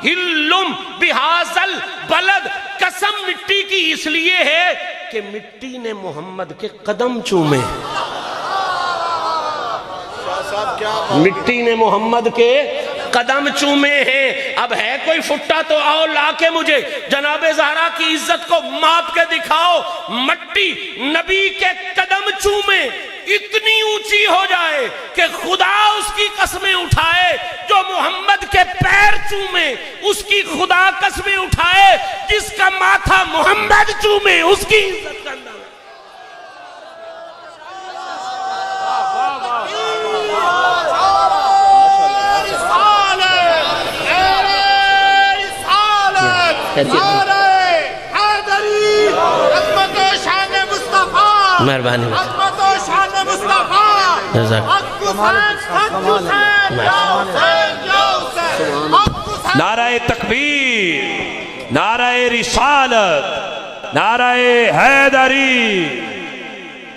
حل بہذا البلد. قسم مٹی کی اس لیے ہے کہ مٹی نے محمد کے قدم چومے. مٹی نے محمد کے قدم چومے ہیں. اب ہے کوئی فٹا تو آؤ لا کے مجھے جناب زہرا کی عزت کو ماپ کے دکھاؤ. مٹی نبی کے قدم چومے اتنی اونچی ہو جائے کہ خدا اس کی قسمیں اٹھائے. جو محمد کے پیر چومے اس کی خدا قسمیں اٹھائے. جس کا ماتھا محمد چومے اس کی عزت کا اندازہ. مہربانی. نعرہ تکبیر، نعرہ رسالت، نعرہ حیدری.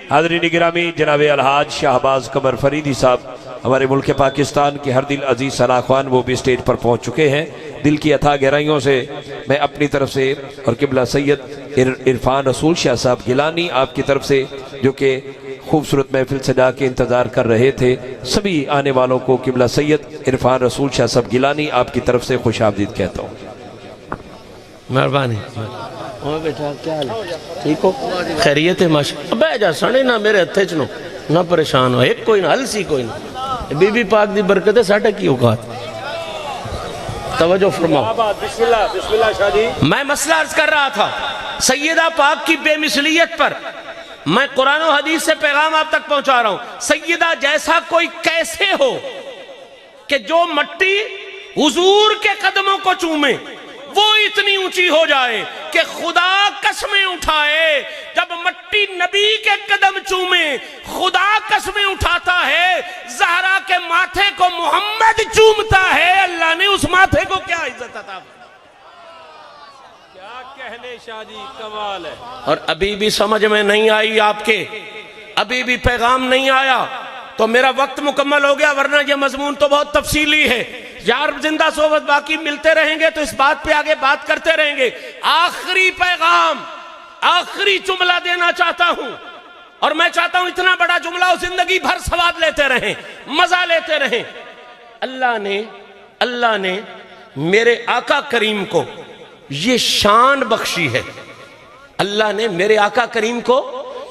حاضرین گرامی، جناب الحاج شہباز قمر فریدی صاحب ہمارے ملک پاکستان کے ہر دل عزیز ثنا خوان وہ بھی اسٹیج پر پہنچ چکے ہیں. دل کی اتھا گہرائیوں سے میں اپنی طرف سے اور قبلہ سید عرفان رسول شاہ صاحب گیلانی آپ کی طرف سے جو کہ خوبصورت محفل سجا کے انتظار کر رہے تھے، سبھی آنے والوں کو قبلہ سید عرفان رسول شاہ صاحب گیلانی آپ کی طرف سے خوش آمدید کہتا ہوں. مہربانی. بیٹا کیا حال ہے؟ ٹھیک ہو؟ خیریت ہے؟ ماشاءاللہ. بہ جا سنے نہ میرے ہتھے چ نہ پریشان ہو. ایک کوئی نہ ہلسی کوئی نہ. بی بی پاک دی برکت ہے ساٹھے کی اوقات. توجہ فرماؤ. بسم اللہ شاہ جی. میں مسئلہ عرض کر رہا تھا سیدہ پاک کی بے مثلیت پر. میں قرآن و حدیث سے پیغام آپ تک پہنچا رہا ہوں. سیدہ جیسا کوئی کیسے ہو کہ جو مٹی حضور کے قدموں کو چومے وہ اتنی اونچی ہو جائے کہ خدا قسمیں اٹھائے. جب مٹی نبی کے قدم چومے خدا قسمیں اٹھاتا ہے. زہرا کے ماتھے کو محمد چومتا ہے. اللہ نے اس ماتھے کو کیا عزت عطا کی. کیا کہنے شاہ جی، کمال ہے. اور ابھی بھی سمجھ میں نہیں آئی آپ کے، ابھی بھی پیغام نہیں آیا تو میرا وقت مکمل ہو گیا، ورنہ یہ مضمون تو بہت تفصیلی ہے. یار زندہ صحبت باقی ملتے رہیں گے تو اس بات پہ آگے بات کرتے رہیں گے. آخری پیغام، آخری جملہ دینا چاہتا ہوں اور میں چاہتا ہوں اتنا بڑا جملہ زندگی بھر سواد لیتے رہیں، مزہ لیتے رہیں. اللہ نے میرے آقا کریم کو یہ شان بخشی ہے. اللہ نے میرے آقا کریم کو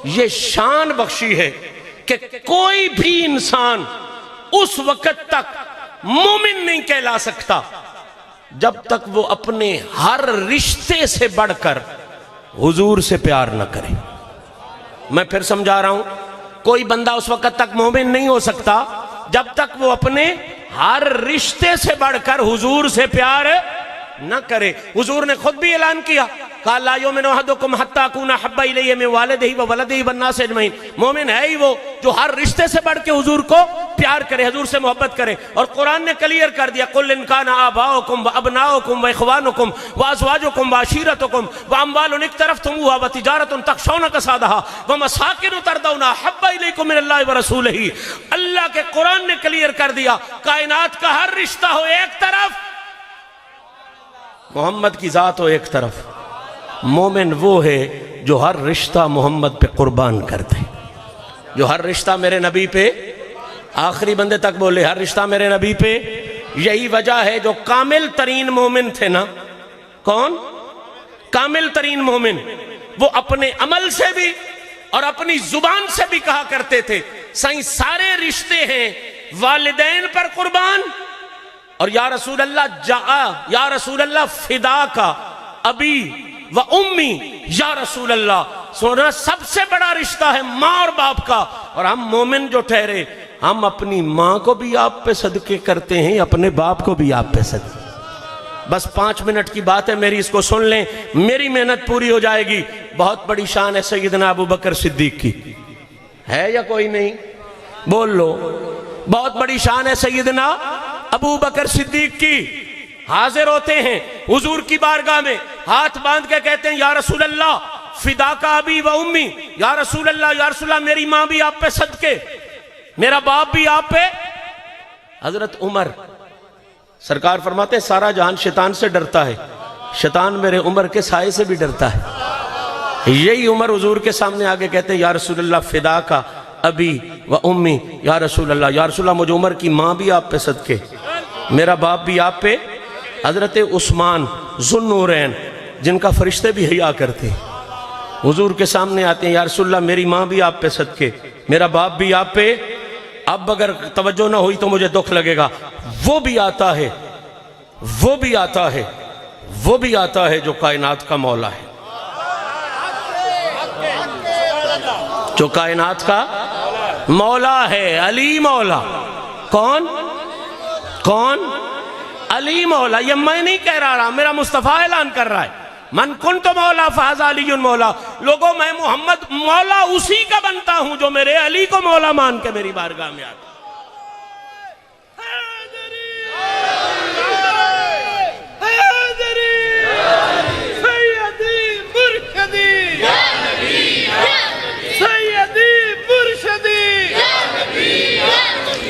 یہ شان بخشی ہے کہ کوئی بھی انسان اس وقت تک مومن نہیں کہلا سکتا جب تک وہ اپنے ہر رشتے سے بڑھ کر حضور سے پیار نہ کرے. میں پھر سمجھا رہا ہوں، کوئی بندہ اس وقت تک مومن نہیں ہو سکتا جب تک وہ اپنے ہر رشتے سے بڑھ کر حضور سے پیار نہ کرے. حضور نے خود بھی اعلان کیا، قال لا یؤمن احدکم حتی اکون احب الیہ من والدہ وولدہ والناس اجمعین. مومن ہے ہی وہ جو ہر رشتے سے بڑھ کے حضور کو پیار کرے، حضور سے محبت کرے. اور قرآن نے کلیئر کر دیا، قل ان کان آباؤکم وابناؤکم واخوانکم وازواجکم وعشیرتکم واموال اقترفتموها وتجارۃ تخشون کسادها ومساکن ترضونها احب الیکم من اللہ ورسولہ. اللہ کے قرآن نے کلیئر کر دیا، کائنات کا ہر رشتہ ہو ایک طرف، محمد کی ذات ہو ایک طرف. مومن وہ ہے جو ہر رشتہ محمد پہ قربان کر دے، جو ہر رشتہ میرے نبی پہ، آخری بندے تک بولے ہر رشتہ میرے نبی پہ. یہی وجہ ہے جو کامل ترین مومن تھے نا، کون کامل ترین مومن، وہ اپنے عمل سے بھی اور اپنی زبان سے بھی کہا کرتے تھے سائیں سارے رشتے ہیں والدین پر قربان، اور یا رسول اللہ یا رسول اللہ فدا کا ابی و امی، یا رسول اللہ سونا سب سے بڑا رشتہ ہے ماں اور باپ کا. اور ہم مومن جو ٹھہرے، ہم اپنی ماں کو بھی آپ پہ صدقے کرتے ہیں، اپنے باپ کو بھی آپ پہ صدقے. بس 5 منٹ کی بات ہے میری، اس کو سن لیں، میری محنت پوری ہو جائے گی. بہت بڑی شان ہے سیدنا ابو بکر صدیق کی، ہے یا کوئی نہیں؟ بول لو. بہت بڑی شان ہے سیدنا ابو بکر صدیق کی. حاضر ہوتے ہیں حضور کی بارگاہ میں، ہاتھ باندھ کے کہتے ہیں یا رسول اللہ فدا کا ابی و امی، یا رسول اللہ میری ماں بھی آپ پہ صدقے، میرا باپ بھی آپ پہ. حضرت عمر سرکار فرماتے ہیں سارا جہان شیطان سے ڈرتا ہے، شیطان میرے عمر کے سائے سے بھی ڈرتا ہے. یہی عمر حضور کے سامنے آگے کہتے ہیں یا رسول اللہ فدا کا ابی و امی، یا رسول اللہ مجھے عمر کی ماں بھی آپ پہ صدقے، میرا باپ بھی آپ پہ. حضرت عثمان ذو النورین جن کا فرشتے بھی حیا کرتے ہیں، حضور کے سامنے آتے ہیں یا رسول اللہ میری ماں بھی آپ پہ صدقے، میرا باپ بھی آپ پہ. اب اگر توجہ نہ ہوئی تو مجھے دکھ لگے گا. وہ بھی آتا ہے، وہ بھی آتا ہے، وہ بھی آتا ہے جو کائنات کا مولا ہے، جو کائنات کا مولا ہے، علی مولا. کون کون؟ علی مولا. یہ میں نہیں کہہ رہا، میرا مصطفیٰ اعلان کر رہا ہے من کنت مولا فہذا علی مولا. لوگوں میں محمد مولا اسی کا بنتا ہوں جو میرے علی کو مولا مان کے میری بارگاہ میں آتا.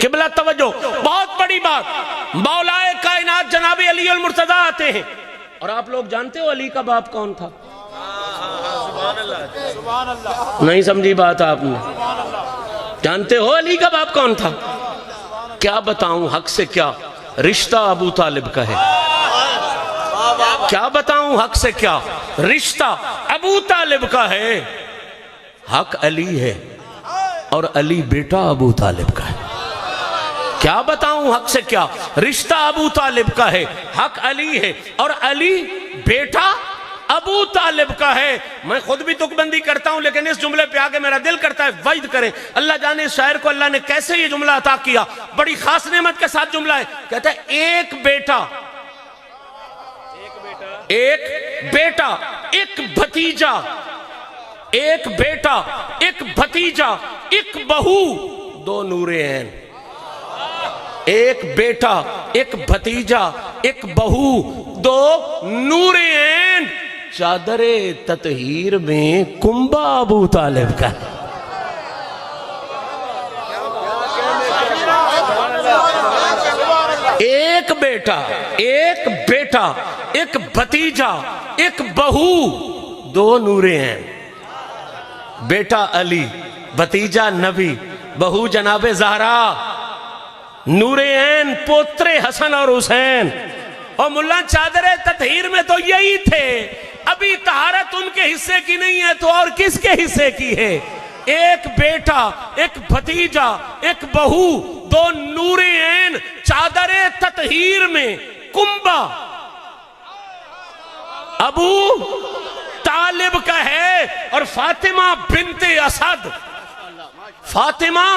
قبلہ توجہ، بہت بڑی بات، مولا کائنات جناب علی المرتضیٰ آتے ہیں. اور آپ لوگ جانتے ہو علی کا باپ کون تھا؟ نہیں سمجھی بات آپ نے؟ جانتے ہو علی کا باپ کون تھا؟ کیا بتاؤں حق سے کیا، رشتہ ابو طالب کا ہے. کیا بتاؤں حق سے کیا، رشتہ ابو طالب کا ہے. حق علی ہے اور علی بیٹا ابو طالب کا ہے. کیا بتاؤں حق سے کیا، رشتہ ابو طالب کا ہے، حق علی ہے اور علی بیٹا ابو طالب کا ہے. میں خود بھی تک بندی کرتا ہوں لیکن اس جملے پہ آگے میرا دل کرتا ہے وعد کریں. اللہ جانے اس شاعر کو اللہ نے کیسے یہ جملہ عطا کیا، بڑی خاص نعمت کے ساتھ جملہ ہے. کہتا ہے ایک بیٹا، ایک بیٹا، ایک بھتیجا، ایک بیٹا، ایک بھتیجا، ایک بہو، دو نور عین. ایک بیٹا، ایک بھتیجا، ایک بہو، دو نور عین. چادر تطہیر میں کنبہ ابو طالب کا. ایک بیٹا، ایک بیٹا، ایک بھتیجا، ایک بہو، دو نور عین. بیٹا علی، بھتیجا نبی، بہو جناب زہرا، نور عین پوترے حسن اور حسین. اور ملا چادر تطہیر میں تو یہی تھے. ابھی طہارت ان کے حصے کی نہیں ہے تو اور کس کے حصے کی ہے؟ ایک بیٹا، ایک بھتیجا، ایک بہو، دو نور عین چادر تطہیر میں کنبہ ابو طالب کا ہے. اور فاطمہ بنت اسد، فاطمہ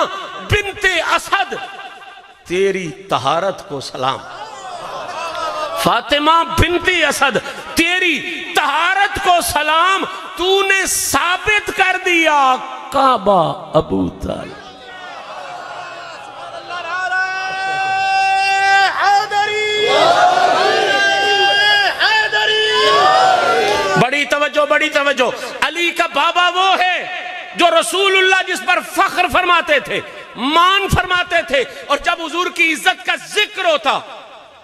بنت اسد، تیری طہارت کو سلام. فاطمہ بنت اسد، تیری طہارت کو سلام. تو نے ثابت کر دیا کعبہ ابو طالب. بڑی توجہ، بڑی توجہ. علی کا بابا وہ ہے جو رسول اللہ جس پر فخر فرماتے تھے، مان فرماتے تھے. اور جب حضور کی عزت کا ذکر ہوتا،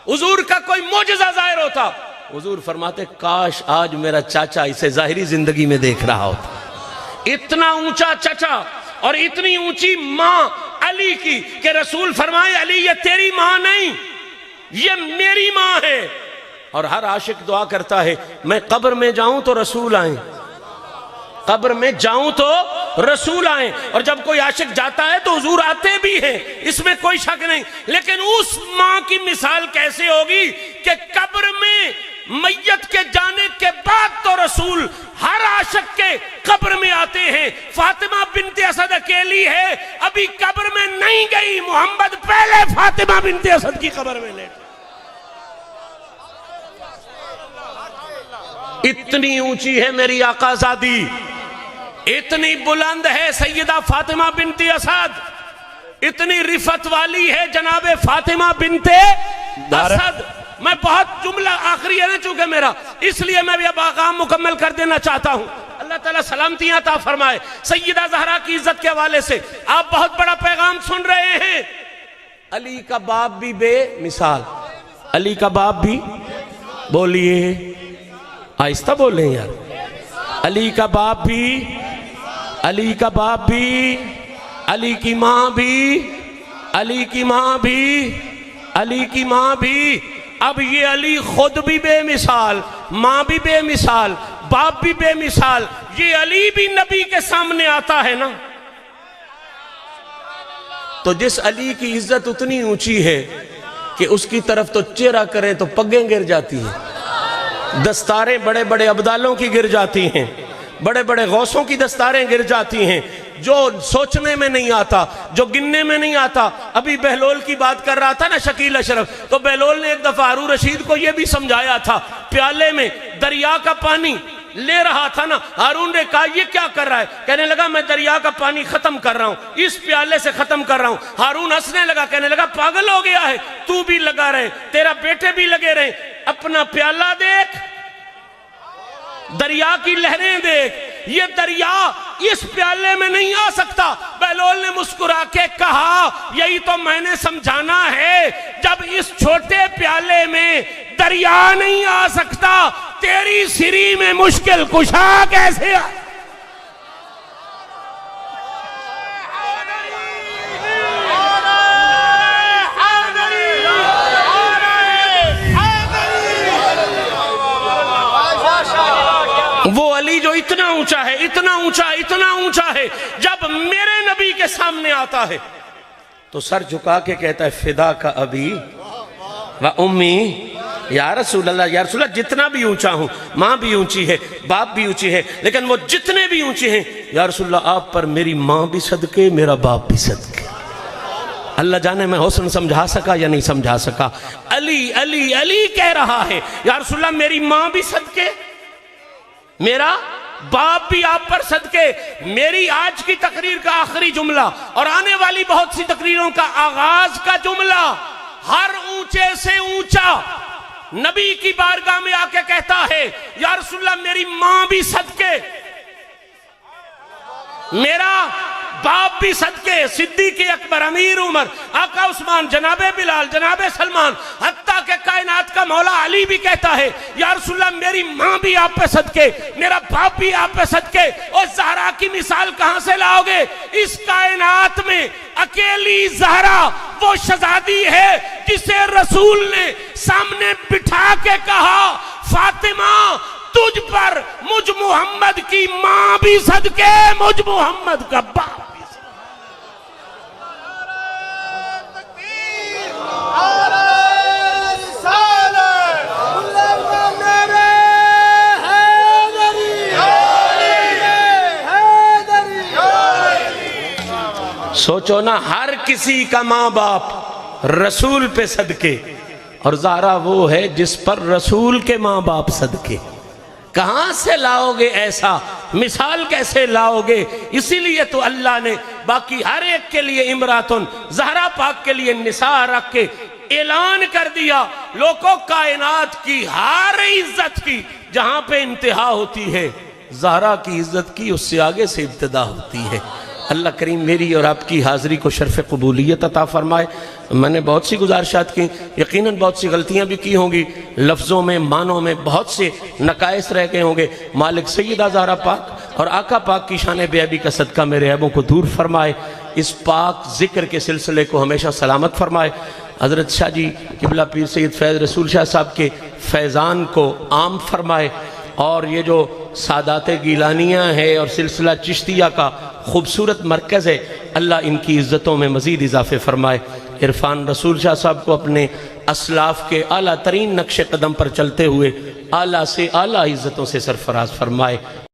حضور کا کوئی معجزہ ظاہر ہوتا، حضور فرماتے کاش آج میرا چاچا اسے ظاہری زندگی میں دیکھ رہا ہوتا. اتنا اونچا چچا اور اتنی اونچی ماں علی کی کہ رسول فرمائے علی یہ تیری ماں نہیں، یہ میری ماں ہے. اور ہر عاشق دعا کرتا ہے میں قبر میں جاؤں تو رسول آئیں، قبر میں جاؤں تو رسول آئیں. اور جب کوئی عاشق جاتا ہے تو حضور آتے بھی ہیں، اس میں کوئی شک نہیں. لیکن اس ماں کی مثال کیسے ہوگی کہ قبر میں میت کے جانے کے بعد تو رسول ہر عاشق کے قبر میں آتے ہیں. فاطمہ بنت اسد اکیلی ہے، ابھی قبر میں نہیں گئی، محمد پہلے فاطمہ بنت اسد کی قبر میں لیٹ. اتنی اونچی ہے میری آقا زادی، اتنی بلند ہے سیدہ فاطمہ بنت اسد، اتنی رفت والی ہے جناب فاطمہ بنت اسد. میں بہت جملہ آخری ہے نا چونکہ میرا، اس لیے میں بھی اب آغام مکمل کر دینا چاہتا ہوں. اللہ تعالیٰ سلامتیاں عطا فرمائے. سیدہ زہرا کی عزت کے حوالے سے آپ بہت بڑا پیغام سن رہے ہیں. علی کا باپ بھی بے مثال، علی کا باپ بھی، بولیے آہستہ بولیں یار، علی کا باپ بھی، علی کا باپ بھی، علی کی ماں بھی، علی کی ماں بھی، علی کی ماں بھی. اب یہ علی خود بھی بے مثال، ماں بھی بے مثال، باپ بھی بے مثال، یہ علی بھی نبی کے سامنے آتا ہے نا. تو جس علی کی عزت اتنی اونچی ہے کہ اس کی طرف تو چہرہ کریں تو پگیں گر جاتی ہیں، دستاریں بڑے بڑے ابدالوں کی گر جاتی ہیں، بڑے بڑے غوثوں کی دستاریں گر جاتی ہیں، جو سوچنے میں نہیں آتا، جو گننے میں نہیں آتا. ابھی بہلول کی بات کر رہا تھا نا شکیل اشرف، تو بہلول نے ایک دفعہ ہارون رشید کو یہ بھی سمجھایا تھا، پیالے میں دریا کا پانی لے رہا تھا نا، ہارون نے کہا یہ کیا کر رہا ہے؟ کہنے لگا میں دریا کا پانی ختم کر رہا ہوں، اس پیالے سے ختم کر رہا ہوں. ہارون ہنسنے لگا، کہنے لگا پاگل ہو گیا ہے، تو بھی لگا رہے، تیرا بیٹے بھی لگے رہے، اپنا پیالہ دیکھ، دریا کی لہریں دیکھ، یہ دریا اس پیالے میں نہیں آ سکتا. بہلول نے مسکرا کے کہا یہی تو میں نے سمجھانا ہے، جب اس چھوٹے پیالے میں دریا نہیں آ سکتا، تیری سری میں مشکل کشا کیسے آ. وہ علی جو اتنا اونچا ہے، اتنا اونچا، اتنا اونچا ہے، جب میرے نبی کے سامنے آتا ہے تو سر جھکا کے کہتا ہے فدا کا ابی و امی. یا رسول اللہ، یا رسول اللہ، جتنا بھی اونچا ہوں، ماں بھی اونچی ہے، باپ بھی اونچی ہے، لیکن وہ جتنے بھی اونچے ہیں یا رسول اللہ آپ پر میری ماں بھی صدقے، میرا باپ بھی صدقے. اللہ جانے میں حسن سمجھا سکا یا نہیں سمجھا سکا. علی علی علی کہہ رہا ہے یا رسول اللہ میری ماں بھی صدقے، میرا باپ بھی آپ پر صدقے. میری آج کی تقریر کا آخری جملہ اور آنے والی بہت سی تقریروں کا آغاز کا جملہ ہر اونچے سے اونچا نبی کی بارگاہ میں آ کے کہتا ہے یا رسول اللہ میری ماں بھی صدقے، میرا باپ بھی صدقے. صدیق اکبر، امیر عمر، آقا عثمان، جناب بلال، جناب سلمان، حتیٰ کہ کائنات کا مولا علی بھی کہتا ہے یا رسول اللہ میری ماں بھی آپ پہ صدقے، میرا باپ بھی آپ پہ صدقے. اور زہرا کی مثال کہاں سے لاؤ گے؟ اس کائنات میں اکیلی زہرا وہ شہزادی ہے جسے رسول نے سامنے بٹھا کے کہا فاطمہ تجھ پر مجھ محمد کی ماں بھی صدقے، مجھ محمد کا باپ. سوچو نا، ہر کسی کا ماں باپ رسول پہ صدقے، اور زہرا وہ ہے جس پر رسول کے ماں باپ صدقے. کہاں سے لاؤ گے ایسا؟ مثال کیسے لاؤ گے؟ اسی لیے تو اللہ نے باقی ہر ایک کے لیے امراتن، زہرا پاک کے لیے نساء رکھ کے اعلان کر دیا لوگوں کائنات کی ہر عزت کی جہاں پہ انتہا ہوتی ہے زہرا کی عزت کی اس سے آگے سے ابتدا ہوتی ہے. اللہ کریم میری اور آپ کی حاضری کو شرف قبولیت عطا فرمائے۔ میں نے بہت سی گزارشات کی، یقیناً بہت سی غلطیاں بھی کی ہوں گی، لفظوں میں معنوں میں بہت سے نقائص رہ گئے ہوں گے۔ مالک سیدہ زہرا پاک اور آقا پاک کی شان بے عیبی کا صدقہ میرے عیبوں کو دور فرمائے، اس پاک ذکر کے سلسلے کو ہمیشہ سلامت فرمائے۔ حضرت شاہ جی قبلہ پیر سید فیض رسول شاہ صاحب کے فیضان کو عام فرمائے، اور یہ جو سادات گیلانیہ ہے اور سلسلہ چشتیہ کا خوبصورت مرکز ہے، اللہ ان کی عزتوں میں مزید اضافے فرمائے۔ عرفان رسول شاہ صاحب کو اپنے اسلاف کے اعلیٰ ترین نقش قدم پر چلتے ہوئے اعلیٰ سے اعلیٰ عزتوں سے سرفراز فرمائے۔